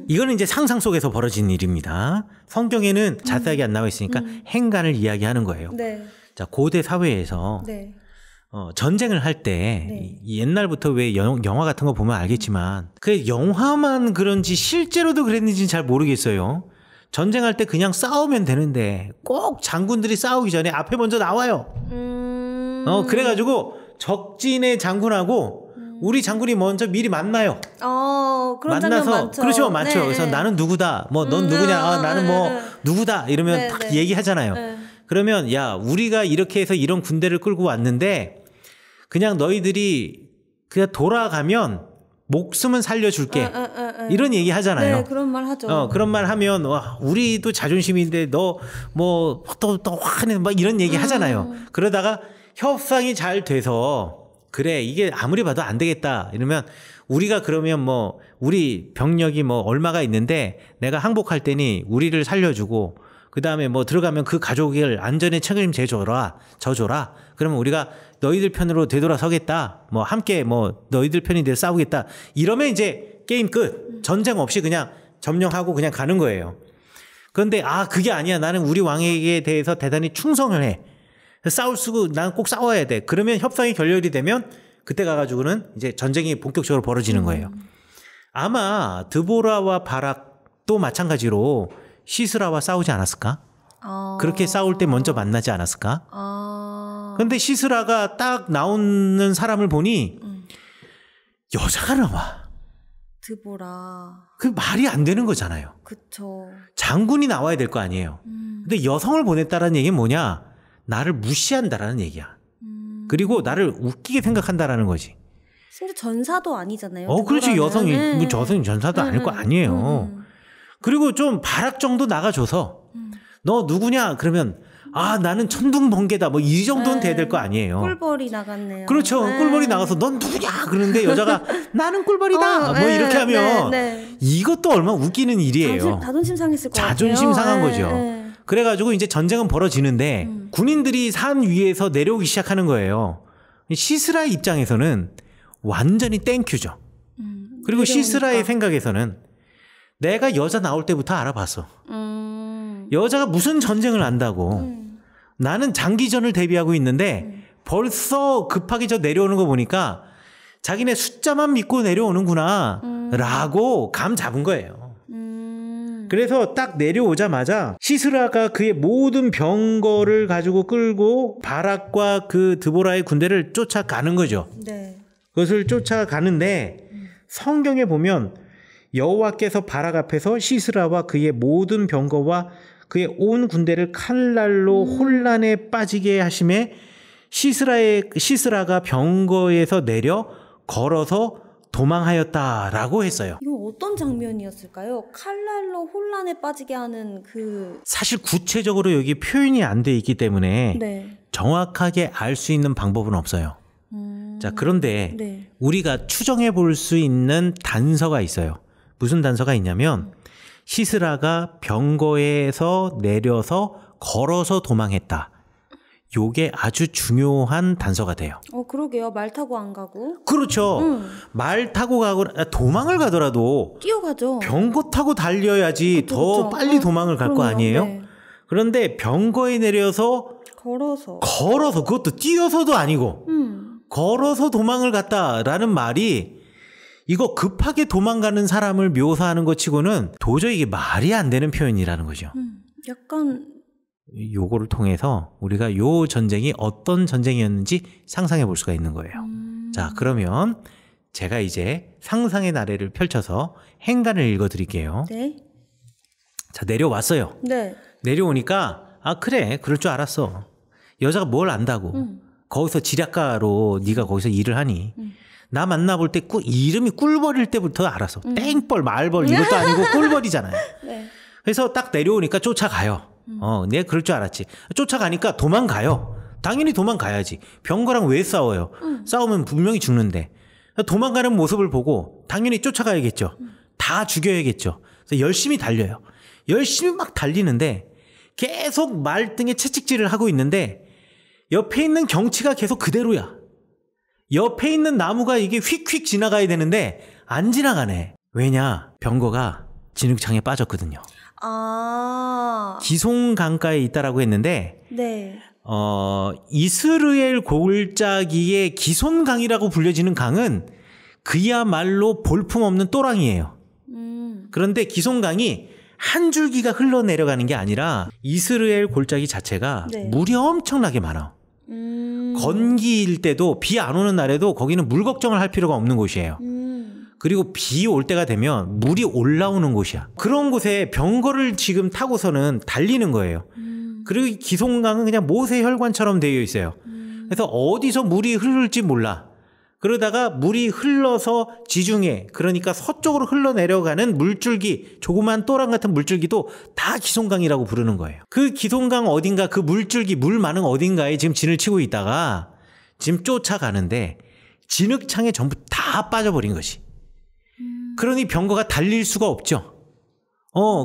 이거는 이제 상상 속에서 벌어진 일입니다. 성경에는 자세하게 안 나와 있으니까 행간을 이야기하는 거예요. 네. 자, 고대 사회에서 네. 전쟁을 할 때 네. 옛날부터 왜 영화 같은 거 보면 알겠지만 그 영화만 그런지 실제로도 그랬는지는 잘 모르겠어요. 전쟁할 때 그냥 싸우면 되는데 꼭 장군들이 싸우기 전에 앞에 먼저 나와요. 그래가지고 적진의 장군하고 우리 장군이 먼저 미리 만나요. 그런 장면 많죠. 그렇죠, 많죠. 네. 그래서 나는 누구다. 뭐 넌 누구냐? 나는 뭐 누구다. 이러면 네, 딱 네. 얘기하잖아요. 네. 그러면 야, 우리가 이렇게 해서 이런 군대를 끌고 왔는데 그냥 너희들이 그냥 돌아가면 목숨은 살려줄게. 이런 얘기 하잖아요. 네, 그런 말 하죠. 그런 말 하면 와, 우리도 자존심인데 너 뭐 또 화내 막 이런 얘기 하잖아요. 그러다가 협상이 잘 돼서 그래 이게 아무리 봐도 안 되겠다 이러면 우리가 그러면 뭐 우리 병력이 뭐 얼마가 있는데 내가 항복할 때니 우리를 살려주고 그 다음에 뭐 들어가면 그 가족을 안전에 책임져 줘라. 그러면 우리가 너희들 편으로 되돌아서겠다. 뭐 함께 뭐 너희들 편이 돼 싸우겠다. 이러면 이제 게임 끝. 전쟁 없이 그냥 점령하고 그냥 가는 거예요. 그런데 그게 아니야. 나는 우리 왕에게 대해서 대단히 충성을 해. 나는 꼭 싸워야 돼. 그러면 협상이 결렬이 되면 그때 가가지고는 이제 전쟁이 본격적으로 벌어지는 거예요. 아마 드보라와 바락도 마찬가지로 시스라와 싸우지 않았을까? 그렇게 싸울 때 먼저 만나지 않았을까? 근데 시스라가 딱 나오는 사람을 보니 여자가 나와. 드보라. 그 말이 안 되는 거잖아요. 그쵸. 장군이 나와야 될 거 아니에요. 근데 여성을 보냈다라는 얘기는 뭐냐? 나를 무시한다라는 얘기야. 그리고 나를 웃기게 생각한다라는 거지. 심지어 전사도 아니잖아요. 그렇지. 여성이 전사도 아닐 거 아니에요. 그리고 좀 바락 정도 나가줘서 너 누구냐? 그러면 나는 천둥번개다. 뭐 이 정도는 돼야 될 거 아니에요. 꿀벌이 나갔네요. 그렇죠. 꿀벌이 나가서 넌 누구냐? 그러는데 여자가 나는 꿀벌이다. 뭐 이렇게 하면 이것도 얼마나 웃기는 일이에요. 자존심 상했을 것 같아요. 자존심 상한 거죠. 그래가지고 이제 전쟁은 벌어지는데 군인들이 산 위에서 내려오기 시작하는 거예요. 시스라의 입장에서는 완전히 땡큐죠. 그리고 시스라의 생각에서는 내가 여자 나올 때부터 알아봤어. 여자가 무슨 전쟁을 안다고. 나는 장기전을 대비하고 있는데 벌써 급하게 저 내려오는 거 보니까 자기네 숫자만 믿고 내려오는구나 라고 감 잡은 거예요. 그래서 딱 내려오자마자 시스라가 그의 모든 병거를 가지고 끌고 바락과 그 드보라의 군대를 쫓아가는 거죠. 네. 그것을 쫓아가는데 성경에 보면 여호와께서 바락 앞에서 시스라와 그의 모든 병거와 그의 온 군대를 칼날로 혼란에 빠지게 하심에 시스라가 병거에서 내려 걸어서 도망하였다라고 했어요. 이건 어떤 장면이었을까요? 칼날로 혼란에 빠지게 하는 그... 사실 구체적으로 여기 표현이 안 돼 있기 때문에 네. 정확하게 알 수 있는 방법은 없어요. 자, 그런데 네. 우리가 추정해 볼 수 있는 단서가 있어요. 무슨 단서가 있냐면 시스라가 병거에서 내려서 걸어서 도망했다. 요게 아주 중요한 단서가 돼요. 그러게요. 말 타고 안 가고. 그렇죠. 말 타고 가고 도망을 가더라도 뛰어가죠. 병거 타고 달려야지 더 빨리 도망을 갈 거 아니에요? 네. 그런데 병거에 내려서 걸어서 그것도 뛰어서도 아니고 걸어서 도망을 갔다라는 말이 이거 급하게 도망가는 사람을 묘사하는 것 치고는 도저히 이게 말이 안 되는 표현이라는 거죠. 약간 요거를 통해서 우리가 요 전쟁이 어떤 전쟁이었는지 상상해 볼 수가 있는 거예요. 자, 그러면 제가 이제 상상의 나래를 펼쳐서 행간을 읽어 드릴게요. 네. 자, 내려왔어요. 네. 내려오니까 그래, 그럴 줄 알았어. 여자가 뭘 안다고. 거기서 지략가로 네가 거기서 일을 하니. 나 만나볼 때 이름이 꿀벌일 때부터 알았어. 땡벌, 말벌 이것도 아니고 꿀벌이잖아요. 네. 그래서 딱 내려오니까 쫓아가요. 내가 그럴 줄 알았지. 쫓아가니까 도망가요. 당연히 도망가야지. 병거랑 왜 싸워요? 싸우면 분명히 죽는데. 도망가는 모습을 보고 당연히 쫓아가야겠죠. 다 죽여야겠죠. 그래서 열심히 달려요. 열심히 막 달리는데 계속 말등에 채찍질을 하고 있는데 옆에 있는 경치가 계속 그대로야. 옆에 있는 나무가 이게 휙휙 지나가야 되는데 안 지나가네. 왜냐? 병거가 진흙창에 빠졌거든요. 기송강가에 있다라고 했는데 네. 이스라엘 골짜기의 기손강이라고 불려지는 강은 그야말로 볼품없는 또랑이에요. 그런데 기손강이 한 줄기가 흘러내려가는 게 아니라 이스라엘 골짜기 자체가 네. 물이 엄청나게 많아. 건기일 때도 비 안 오는 날에도 거기는 물 걱정을 할 필요가 없는 곳이에요. 그리고 비 올 때가 되면 물이 올라오는 곳이야. 그런 곳에 병거를 지금 타고서는 달리는 거예요. 그리고 기송강은 그냥 모세혈관처럼 되어 있어요. 그래서 어디서 물이 흐를지 몰라. 그러다가 물이 흘러서 지중해, 그러니까 서쪽으로 흘러내려가는 물줄기, 조그만 또랑 같은 물줄기도 다 기송강이라고 부르는 거예요. 그 기송강 어딘가 그 물줄기, 물 많은 어딘가에 지금 진을 치고 있다가 지금 쫓아가는데 진흙창에 전부 다 빠져버린 것이. 그러니 병거가 달릴 수가 없죠.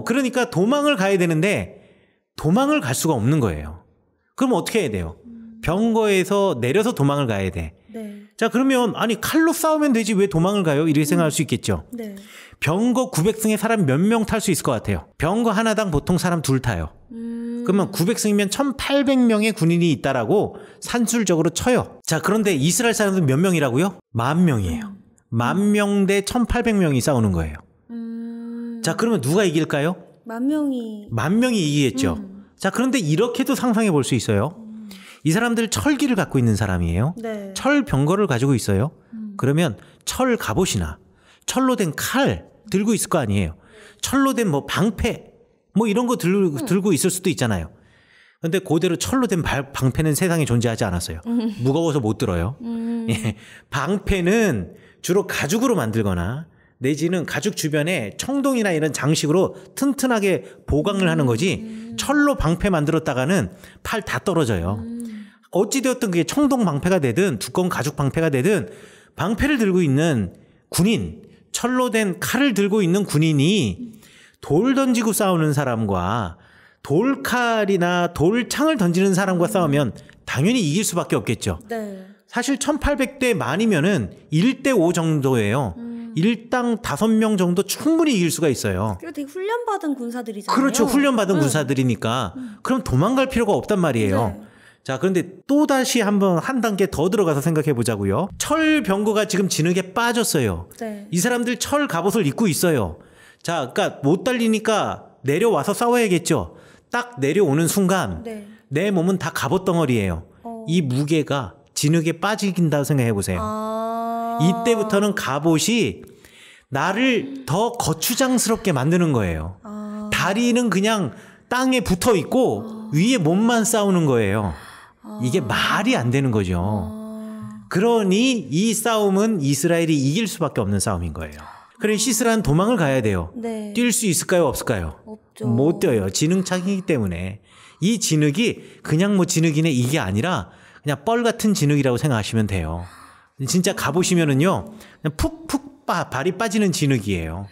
그러니까 도망을 가야 되는데 도망을 갈 수가 없는 거예요. 그럼 어떻게 해야 돼요? 병거에서 내려서 도망을 가야 돼. 네. 자, 그러면 아니 칼로 싸우면 되지 왜 도망을 가요? 이렇게 생각할 수 있겠죠. 네. 병거 900승에 사람 몇 명 탈 수 있을 것 같아요? 병거 하나당 보통 사람 둘 타요. 그러면 900승이면 1800명의 군인이 있다라고 산술적으로 쳐요. 자, 그런데 이스라엘 사람들은 몇 명이라고요? 10,000명이에요. 10,000명 대 1800명이 싸우는 거예요. 자, 그러면 누가 이길까요? 10,000명이 이기겠죠. 자, 그런데 이렇게도 상상해 볼 수 있어요. 이 사람들 철기를 갖고 있는 사람이에요. 네. 철 병거를 가지고 있어요. 그러면 철 갑옷이나 철로 된 칼 들고 있을 거 아니에요. 철로 된 뭐 방패 뭐 이런 거 들고 있을 수도 있잖아요. 근데 그대로 철로 된 방패는 세상에 존재하지 않았어요. 무거워서 못 들어요. 예. 방패는 주로 가죽으로 만들거나 내지는 가죽 주변에 청동이나 이런 장식으로 튼튼하게 보강을 하는 거지 철로 방패 만들었다가는 팔 다 떨어져요. 어찌되었든 그게 청동 방패가 되든 두꺼운 가죽 방패가 되든 방패를 들고 있는 군인, 철로 된 칼을 들고 있는 군인이 돌 던지고 싸우는 사람과 돌칼이나 돌창을 던지는 사람과 싸우면 당연히 이길 수밖에 없겠죠. 네. 사실 1800대 만이면은 1대 5 정도예요. 일당 5명 정도 충분히 이길 수가 있어요. 그리고 되게 훈련받은 군사들이잖아요. 그렇죠. 훈련받은 군사들이니까. 그럼 도망갈 필요가 없단 말이에요. 네. 자, 그런데 또다시 한번 한 단계 더 들어가서 생각해 보자고요. 철 병거가 지금 진흙에 빠졌어요. 네. 이 사람들 철 갑옷을 입고 있어요. 자, 그러니까 못 달리니까 내려와서 싸워야겠죠. 딱 내려오는 순간 네. 내 몸은 다 갑옷 덩어리예요. 이 무게가 진흙에 빠진다고 생각해 보세요. 이때부터는 갑옷이 나를 더 거추장스럽게 만드는 거예요. 다리는 그냥 땅에 붙어 있고 위에 몸만 싸우는 거예요. 이게 말이 안 되는 거죠. 그러니 이 싸움은 이스라엘이 이길 수밖에 없는 싸움인 거예요. 그래 시스라는 도망을 가야 돼요. 네. 뛸 수 있을까요? 없을까요? 없죠. 못 뛰어요. 진흙창이기 때문에. 이 진흙이 그냥 뭐 진흙이네 이게 아니라 그냥 뻘 같은 진흙이라고 생각하시면 돼요. 진짜 가보시면은요, 그냥 푹푹 발이 빠지는 진흙이에요.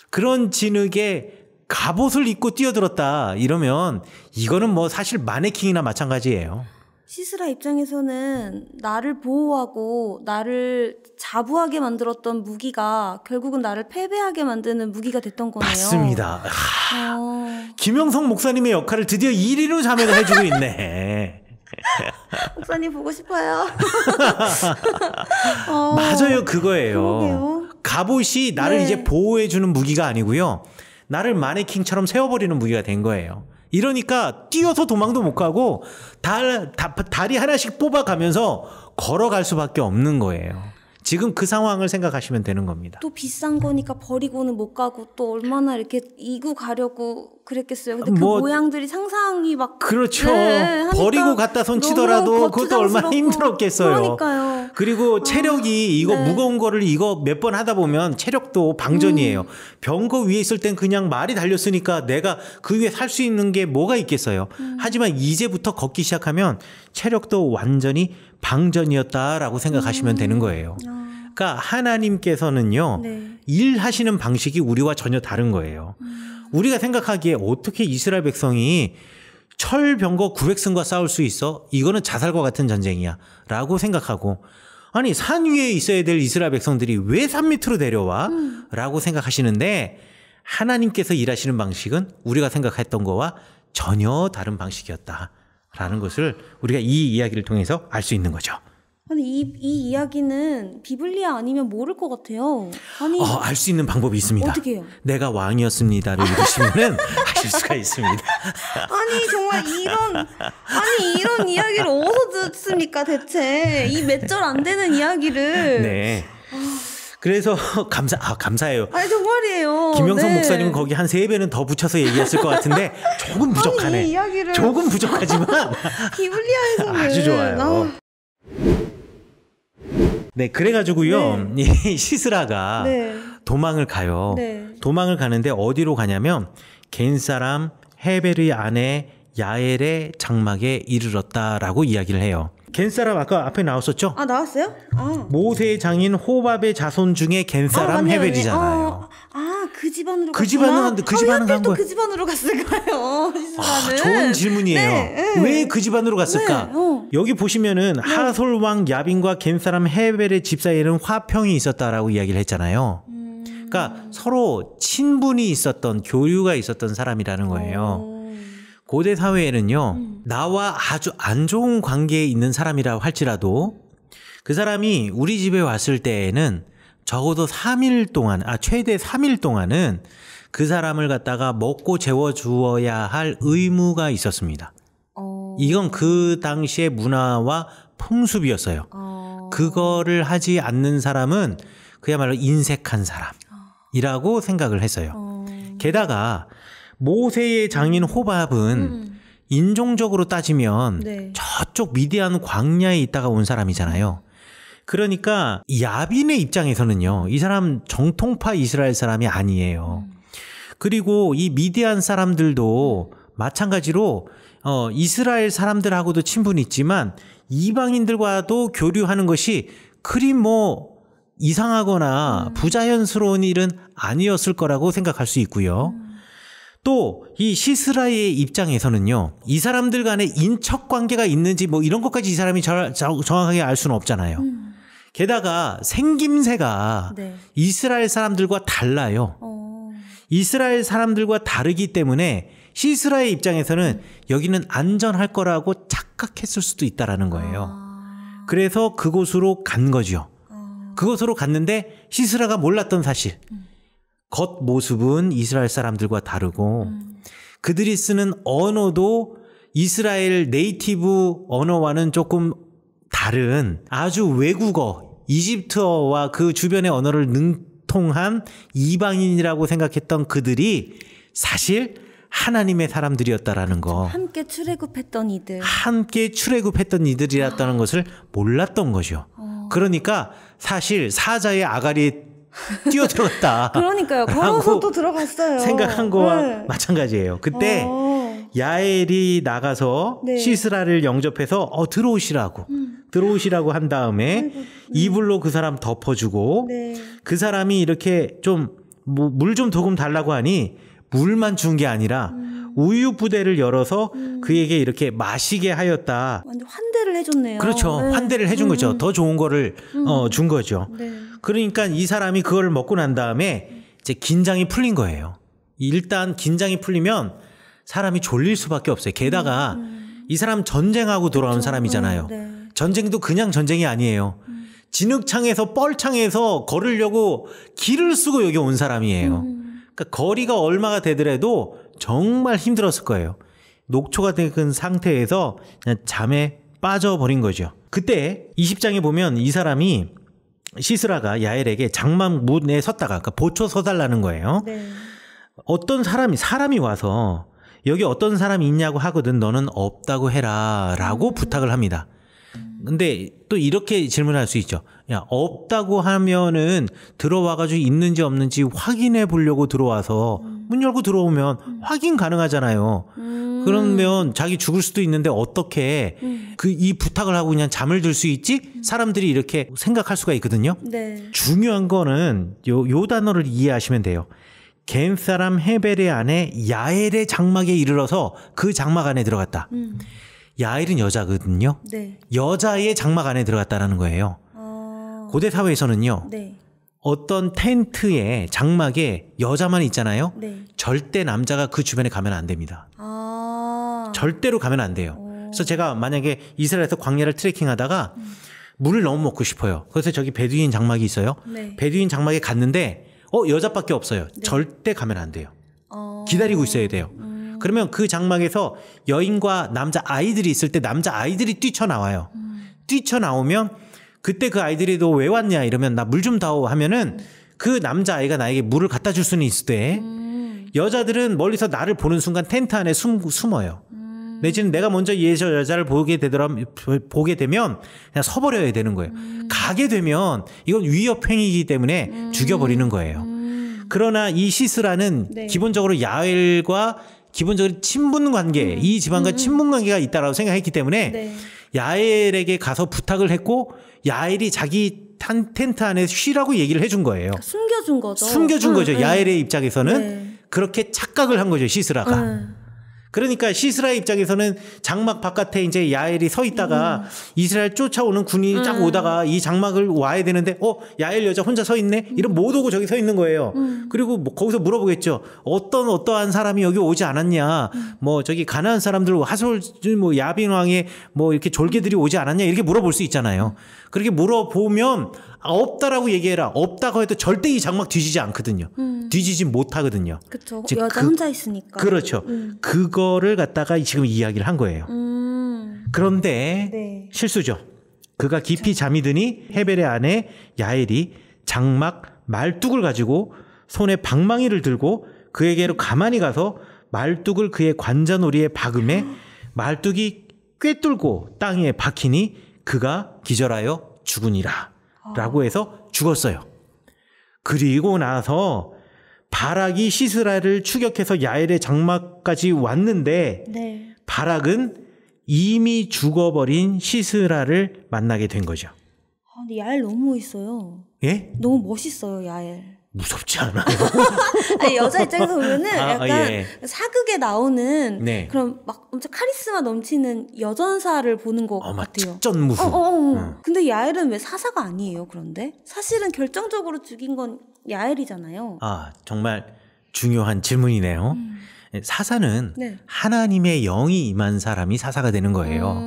그런 진흙에 갑옷을 입고 뛰어들었다 이러면 이거는 뭐 사실 마네킹이나 마찬가지예요. 시스라 입장에서는 나를 보호하고 나를 자부하게 만들었던 무기가 결국은 나를 패배하게 만드는 무기가 됐던 거네요. 맞습니다. 김영성 목사님의 역할을 드디어 1위로 자매가 해주고 있네. 목사님 보고 싶어요. 맞아요. 그거예요. 그러게요. 갑옷이 나를 네. 이제 보호해주는 무기가 아니고요. 나를 마네킹처럼 세워버리는 무기가 된 거예요. 이러니까 뛰어서 도망도 못 가고 다리 하나씩 뽑아가면서 걸어갈 수밖에 없는 거예요. 지금 그 상황을 생각하시면 되는 겁니다. 또 비싼 거니까 버리고는 못 가고 또 얼마나 이렇게 이고 가려고 그랬겠어요. 근데 그 모양들이 상상이 막 그렇죠. 네, 버리고 갖다 손 치더라도 그것도 얼마나 힘들었겠어요. 그러니까요. 그리고 체력이 이거 네. 무거운 거를 이거 몇 번 하다 보면 체력도 방전이에요. 병거 위에 있을 땐 그냥 말이 달렸으니까 내가 그 위에 살 수 있는 게 뭐가 있겠어요. 하지만 이제부터 걷기 시작하면 체력도 완전히 방전이었다라고 생각하시면 되는 거예요. 그러니까 하나님께서는요. 네. 일하시는 방식이 우리와 전혀 다른 거예요. 우리가 생각하기에 어떻게 이스라엘 백성이 철병거 900승과 싸울 수 있어? 이거는 자살과 같은 전쟁이야 라고 생각하고 아니 산 위에 있어야 될 이스라엘 백성들이 왜 산 밑으로 내려와? 라고 생각하시는데 하나님께서 일하시는 방식은 우리가 생각했던 거와 전혀 다른 방식이었다라는 것을 우리가 이 이야기를 통해서 알 수 있는 거죠. 아니 이 이야기는 비블리아 아니면 모를 것 같아요. 아니 알 수 있는 방법이 있습니다. 어떻게 해요? 내가 왕이었습니다를 읽으시면은 아실 수가 있습니다. 아니 정말 이런 이야기를 어디서 듣습니까 대체? 이 몇 절 안 되는 이야기를. 네. 그래서 감사해요. 아니 정말이에요. 김영선 네. 목사님은 거기 한 3배는 더 붙여서 얘기했을 것 같은데 조금 부족하네. 아니, 이 이야기를 조금 부족하지만 비블리아에서는 아주 좋아요. 네, 그래가지고요, 네. 이 시스라가 네. 도망을 가요. 네. 도망을 가는데 어디로 가냐면 겐사람 헤벨의 아내 야엘의 장막에 이르렀다라고 이야기를 해요. 겐사람 아까 앞에 나왔었죠? 아 나왔어요? 모세의 장인 호밥의 자손 중에 겐사람 헤벨이잖아요. 그 집안으로 그 집안은 간 거예요. 그 집안으로 갔을까요? 좋은 질문이에요. 네. 왜 그 집안으로 갔을까? 네. 여기 보시면은 네. 하솔 왕 야빈과 겐사람 헤벨의 집 사이에는 화평이 있었다라고 이야기를 했잖아요. 그러니까 서로 친분이 있었던 교류가 있었던 사람이라는 거예요. 고대 사회에는요, 나와 아주 안 좋은 관계에 있는 사람이라고 할지라도 그 사람이 우리 집에 왔을 때에는 적어도 3일 동안, 최대 3일 동안은 그 사람을 갖다가 먹고 재워주어야 할 의무가 있었습니다. 이건 그 당시의 문화와 풍습이었어요. 그거를 하지 않는 사람은 그야말로 인색한 사람이라고 생각을 했어요. 게다가 모세의 장인 호밥은 인종적으로 따지면 네. 저쪽 미디안 광야에 있다가 온 사람이잖아요. 그러니까 야빈의 입장에서는요. 이 사람 정통파 이스라엘 사람이 아니에요. 그리고 이 미디안 사람들도 마찬가지로 이스라엘 사람들하고도 친분이 있지만 이방인들과도 교류하는 것이 그리 뭐 이상하거나 부자연스러운 일은 아니었을 거라고 생각할 수 있고요. 또 이 시스라의 입장에서는요. 이 사람들 간에 인척 관계가 있는지 뭐 이런 것까지 이 사람이 정확하게 알 수는 없잖아요. 게다가 생김새가 네. 이스라엘 사람들과 달라요. 이스라엘 사람들과 다르기 때문에 시스라의 입장에서는 여기는 안전할 거라고 착각했을 수도 있다라는 거예요. 그래서 그곳으로 간 거죠. 그곳으로 갔는데 시스라가 몰랐던 사실. 겉모습은 이스라엘 사람들과 다르고 그들이 쓰는 언어도 이스라엘 네이티브 언어와는 조금 다른 아주 외국어, 이집트어와 그 주변의 언어를 능통한 이방인이라고 생각했던 그들이 사실 하나님의 사람들이었다라는 거. 함께 출애굽했던 이들. 함께 출애굽했던 이들이었다는 것을 몰랐던 거죠. 그러니까 사실 사자의 아가리에 뛰어들었다. 그러니까요. 걸어서 또 들어갔어요. 생각한 거와 네. 마찬가지예요. 그때 야엘이 나가서 네. 시스라를 영접해서 들어오시라고 한 다음에 이불로 그 사람 덮어주고 네. 그 사람이 이렇게 좀 물 좀 조금 달라고 하니 물만 준 게 아니라 우유 부대를 열어서 그에게 이렇게 마시게 하였다. 완전 환대를 해줬네요. 그렇죠. 네. 환대를 해준 거죠. 더 좋은 거를 준 거죠. 네. 그러니까 이 사람이 그걸 먹고 난 다음에 이제 긴장이 풀린 거예요. 일단 긴장이 풀리면 사람이 졸릴 수밖에 없어요. 게다가 이 사람 전쟁하고 돌아온 그렇죠. 사람이잖아요. 네. 전쟁도 그냥 전쟁이 아니에요. 진흙창에서 뻘창에서 걸으려고 길을 쓰고 여기 온 사람이에요. 그러니까 거리가 얼마가 되더라도 정말 힘들었을 거예요. 녹초가 된 상태에서 그냥 잠에 빠져버린 거죠. 그때 20장에 보면 이 사람이 시스라가 야엘에게 장막 문에 섰다가 그러니까 보초 서달라는 거예요. 네. 어떤 사람이 와서 여기 어떤 사람이 있냐고 하거든 너는 없다고 해라 라고 부탁을 합니다. 근데 또 이렇게 질문할 수 있죠. 야, 없다고 하면은 들어와가지고 있는지 없는지 확인해 보려고 들어와서 문 열고 들어오면 확인 가능하잖아요. 그러면 자기 죽을 수도 있는데 어떻게 이 부탁을 하고 그냥 잠을 들 수 있지? 사람들이 이렇게 생각할 수가 있거든요. 네. 중요한 거는 요 단어를 이해하시면 돼요. 겐 사람 헤벨의 아내 야엘의 장막에 이르러서 그 장막 안에 들어갔다. 야엘은 여자거든요. 네. 여자의 장막 안에 들어갔다라는 거예요. 고대 사회에서는요. 네. 어떤 텐트에 장막에 여자만 있잖아요. 네. 절대 남자가 그 주변에 가면 안 됩니다. 절대로 가면 안 돼요. 그래서 제가 만약에 이스라엘에서 광야를 트레킹하다가 물을 너무 먹고 싶어요. 그래서 저기 베두인 장막이 있어요. 네. 베두인 장막에 갔는데 여자밖에 없어요. 네. 절대 가면 안 돼요. 기다리고 있어야 돼요. 그러면 그 장막에서 여인과 남자 아이들이 있을 때 남자 아이들이 뛰쳐나와요. 뛰쳐나오면 그때 그 아이들이 너 왜 왔냐 이러면 나 물 좀 다오 하면은 그 남자 아이가 나에게 물을 갖다 줄 수는 있을 때 여자들은 멀리서 나를 보는 순간 텐트 안에 숨어요. 내지는 내가 먼저 여자를 보게 되면 그냥 서버려야 되는 거예요. 가게 되면 이건 위협 행위이기 때문에 죽여버리는 거예요. 그러나 이 시스라는 네. 기본적으로 야엘과 기본적으로 친분 관계, 이 집안과 친분 관계가 있다라고 생각했기 때문에 네. 야엘에게 가서 부탁을 했고 야엘이 자기 텐트 안에 쉬라고 얘기를 해준 거예요. 숨겨준 거죠. 숨겨준 거죠. 야엘의 입장에서는 네. 그렇게 착각을 한 거죠. 시스라가. 그러니까 시스라의 입장에서는 장막 바깥에 이제 야엘이 서 있다가 이스라엘 쫓아오는 군인이 쫙 오다가 이 장막을 와야 되는데 야엘 여자 혼자 서 있네? 이런 못 오고 저기 서 있는 거예요. 그리고 거기서 물어보겠죠. 어떠한 사람이 여기 오지 않았냐? 저기 가나안 사람들 하솔 야빈 왕의 이렇게 졸개들이 오지 않았냐? 이렇게 물어볼 수 있잖아요. 그렇게 물어보면 없다라고 얘기해라. 없다고 해도 절대 이 장막 뒤지지 않거든요. 뒤지지 못하거든요. 그렇죠. 여자 혼자 있으니까. 그렇죠. 그거를 갖다가 지금 이야기를 한 거예요. 그런데 네. 실수죠. 그가 깊이 잠이 드니 헤벨의 아내 야엘이 장막 말뚝을 가지고 손에 방망이를 들고 그에게로 가만히 가서 말뚝을 그의 관자놀이에 박음에 말뚝이 꿰뚫고 땅에 박히니 그가 기절하여 죽으니라 라고 해서 죽었어요. 그리고 나서 바락이 시스라를 추격해서 야엘의 장막까지 왔는데 네. 바락은 이미 죽어버린 시스라를 만나게 된 거죠. 근데 야엘 너무 멋있어요. 예? 너무 멋있어요, 야엘. 무섭지 않아요? 아니, 여자 입장에서 보면은 약간 예. 사극에 나오는 네. 그런 막 엄청 카리스마 넘치는 여전사를 보는 것 같아요. 특전무술. 근데 야엘은 왜 사사가 아니에요? 그런데 사실은 결정적으로 죽인 건 야엘이잖아요. 아, 정말 중요한 질문이네요. 사사는 네. 하나님의 영이 임한 사람이 사사가 되는 거예요.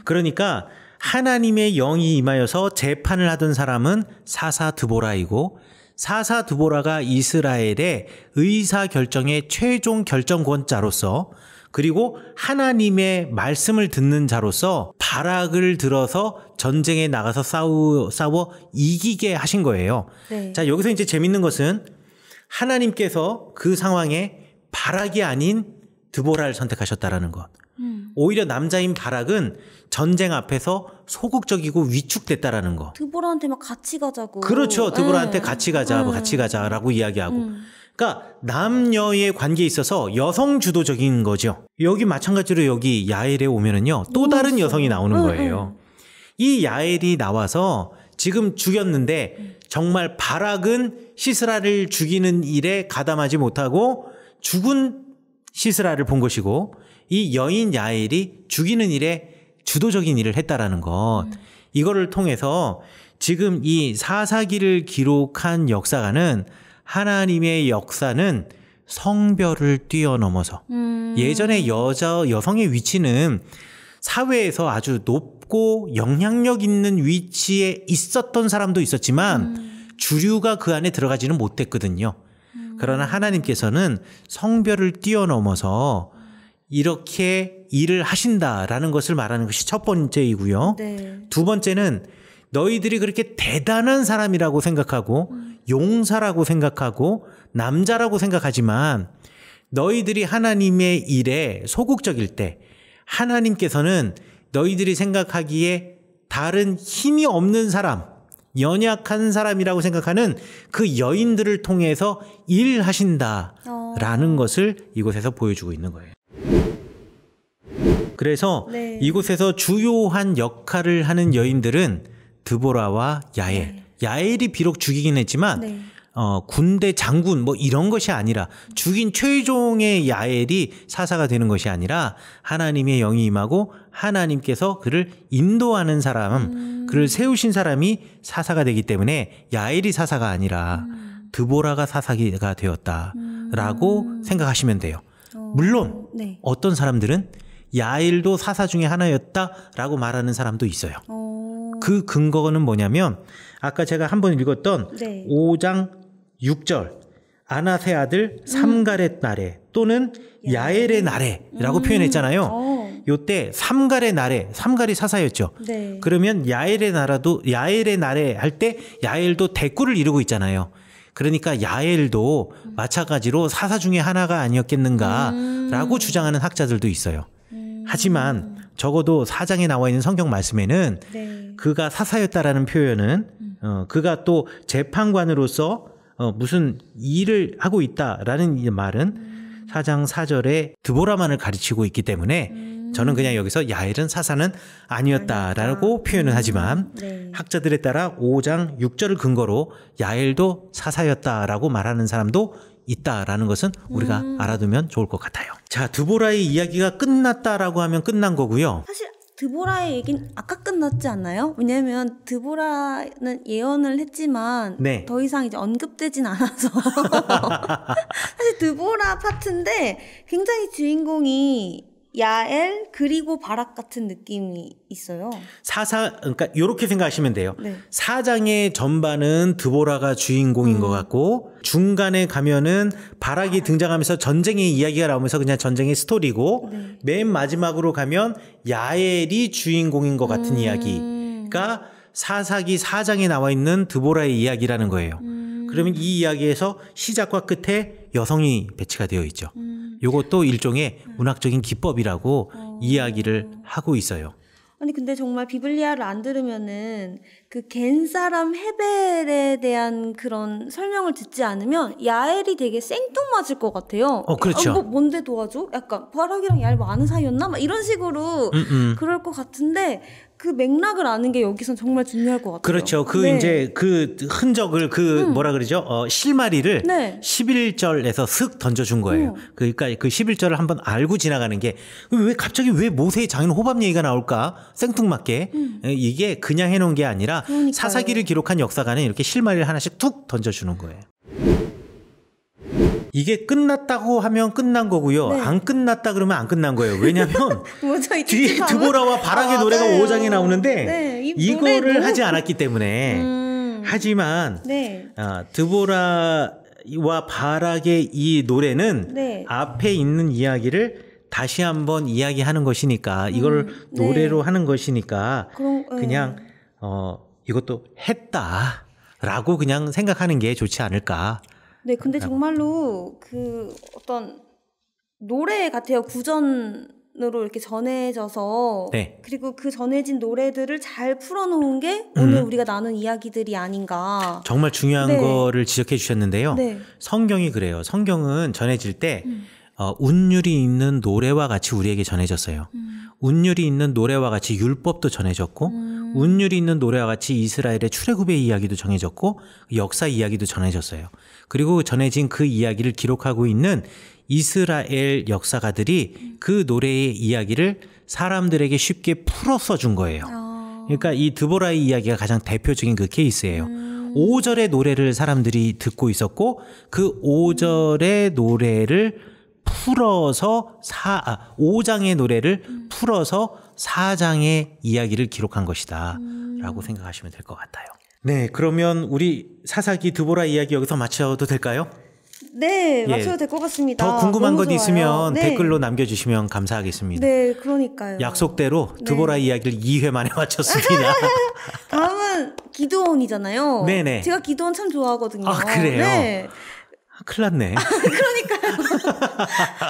그러니까 하나님의 영이 임하여서 재판을 하던 사람은 사사 드보라이고 사사 드보라가 이스라엘의 의사결정의 최종 결정권자로서 그리고 하나님의 말씀을 듣는 자로서 바락을 들어서 전쟁에 나가서 싸워 이기게 하신 거예요. 네. 자, 여기서 이제 재밌는 것은 하나님께서 그 상황에 바락이 아닌 드보라를 선택하셨다라는 것. 오히려 남자인 바락은 전쟁 앞에서 소극적이고 위축됐다라는 거. 드보라한테 막 같이 가자고. 그렇죠. 드보라한테 같이 가자라고 이야기하고. 그러니까 남녀의 관계에 있어서 여성 주도적인 거죠. 여기 마찬가지로 여기 야엘에 오면은요. 또 다른 여성이 나오는 거예요. 이 야엘이 나와서 지금 죽였는데 정말 바락은 시스라를 죽이는 일에 가담하지 못하고 죽은 시스라를 본 것이고 이 여인 야엘이 죽이는 일에 주도적인 일을 했다라는 것. 이거를 통해서 지금 이 사사기를 기록한 역사가는 하나님의 역사는 성별을 뛰어넘어서 예전에 여성의 위치는 사회에서 아주 높고 영향력 있는 위치에 있었던 사람도 있었지만 주류가 그 안에 들어가지는 못했거든요. 그러나 하나님께서는 성별을 뛰어넘어서 이렇게 일을 하신다라는 것을 말하는 것이 첫 번째이고요. 네. 두 번째는 너희들이 그렇게 대단한 사람이라고 생각하고 용사라고 생각하고 남자라고 생각하지만 너희들이 하나님의 일에 소극적일 때 하나님께서는 너희들이 생각하기에 다른 힘이 없는 사람, 연약한 사람이라고 생각하는 그 여인들을 통해서 일하신다라는 것을 이곳에서 보여주고 있는 거예요. 그래서 네. 이곳에서 주요한 역할을 하는 여인들은 드보라와 야엘. 네. 야엘이 비록 죽이긴 했지만 네. 군대 장군 뭐 이런 것이 아니라 죽인 최종의 야엘이 사사가 되는 것이 아니라 하나님의 영이 임하고 하나님께서 그를 인도하는 사람, 그를 세우신 사람이 사사가 되기 때문에 야엘이 사사가 아니라 드보라가 사사가 되었다라고 생각하시면 돼요. 물론 네. 어떤 사람들은 야엘도 사사 중에 하나였다라고 말하는 사람도 있어요. 그 근거는 뭐냐면 아까 제가 한번 읽었던 네. 5장 6절 아나세 아들 삼갈의 나레 또는 야엘의 나레라고 표현했잖아요. 요때 삼갈의 나레, 삼갈이 사사였죠. 네. 그러면 야엘의 나레 할 때 야엘도 대꾸를 이루고 있잖아요. 그러니까 야엘도 마찬가지로 사사 중에 하나가 아니었겠는가라고 주장하는 학자들도 있어요. 하지만 적어도 4장에 나와 있는 성경 말씀에는 네. 그가 사사였다라는 표현은 그가 또 재판관으로서 무슨 일을 하고 있다라는 말은 4장 4절에 드보라만을 가르치고 있기 때문에 저는 그냥 여기서 야엘은 사사는 아니었다라고 표현을 하지만 네. 학자들에 따라 5장 6절을 근거로 야엘도 사사였다라고 말하는 사람도 있다라는 것은 우리가 알아두면 좋을 것 같아요. 자, 드보라의 이야기가 끝났다라고 하면 끝난 거고요. 사실 드보라의 얘기는 아까 끝났지 않나요? 왜냐하면 드보라는 예언을 했지만 네. 더 이상 이제 언급되진 않아서 사실 드보라 파트인데 굉장히 주인공이 야엘 그리고 바락 같은 느낌이 있어요. 그러니까 이렇게 생각하시면 돼요. 네. 4장의 전반은 드보라가 주인공인 것 같고 중간에 가면은 바락이 등장하면서 전쟁의 이야기가 나오면서 그냥 전쟁의 스토리고 네. 맨 마지막으로 가면 야엘이 주인공인 것 같은 이야기가 사사기 4장에 나와 있는 드보라의 이야기라는 거예요. 그러면 이 이야기에서 시작과 끝에 여성이 배치가 되어 있죠. 이것도 일종의 문학적인 기법이라고 이야기를 하고 있어요. 아니 근데 정말 비블리아를 안 들으면은 그 겐 사람 헤벨에 대한 그런 설명을 듣지 않으면 야엘이 되게 생뚱맞을 것 같아요. 그렇죠. 뭐 뭔데 도와줘? 약간 바락이랑 야엘 뭐 아는 사이였나? 막 이런 식으로 그럴 것 같은데 그 맥락을 아는 게 여기선 정말 중요할 것 같아요. 그렇죠. 이제 그 흔적을 뭐라 그러죠? 실마리를 네. 11절에서 슥 던져준 거예요. 그러니까 그 11절을 한번 알고 지나가는 게 왜 갑자기 왜 모세의 장인 호밥 얘기가 나올까? 생뚱맞게. 이게 그냥 해놓은 게 아니라 그러니까요. 사사기를 기록한 역사가는 이렇게 실마리를 하나씩 툭 던져주는 거예요. 이게 끝났다고 하면 끝난 거고요. 네. 안 끝났다 그러면 안 끝난 거예요. 왜냐면 뒤에 드보라와 바락의 노래가 5장에 나오는데 네. 이거를 너무... 하지 않았기 때문에 하지만 네. 드보라와 바락의 이 노래는 네. 앞에 있는 이야기를 다시 한번 이야기하는 것이니까 이걸 노래로 네. 하는 것이니까 그냥 이것도 했다라고 그냥 생각하는 게 좋지 않을까. 네, 근데 정말로 그 어떤 노래 같아요. 구전으로 이렇게 전해져서 네. 그리고 그 전해진 노래들을 잘 풀어놓은 게 오늘 우리가 나눈 이야기들이 아닌가. 정말 중요한 네. 거를 지적해 주셨는데요. 네. 성경이 그래요. 성경은 전해질 때 운율이 있는 노래와 같이 우리에게 전해졌어요. 운율이 있는 노래와 같이 율법도 전해졌고 운율이 있는 노래와 같이 이스라엘의 출애굽의 이야기도 전해졌고 역사 이야기도 전해졌어요. 그리고 전해진 그 이야기를 기록하고 있는 이스라엘 역사가들이 그 노래의 이야기를 사람들에게 쉽게 풀어서 준 거예요. 그러니까 이 드보라의 이야기가 가장 대표적인 그 케이스예요. 5절의 노래를 사람들이 듣고 있었고 그 5절의 노래를 풀어서 5장의 노래를 풀어서 4장의 이야기를 기록한 것이다 라고 생각하시면 될 것 같아요. 네, 그러면 우리 사사기 드보라 이야기 여기서 마쳐도 될까요? 네, 맞춰도 될 것 같습니다. 더 궁금한 것 있으면 네. 댓글로 남겨주시면 감사하겠습니다. 네, 그러니까요. 약속대로 드보라 네. 이야기를 2회 만에 마쳤습니다. 다음은 기드온이잖아요. 네네. 제가 기드온 참 좋아하거든요. 아, 그래요? 네. 큰일 났네. 그러니까요.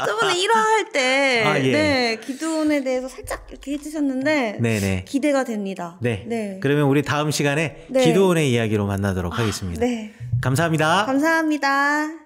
저번에 1화 할 때 예. 네, 기드온에 대해서 살짝 이렇게 해주셨는데 네네. 기대가 됩니다. 네. 네. 그러면 우리 다음 시간에 네. 기드온의 이야기로 만나도록 하겠습니다. 네. 감사합니다. 감사합니다.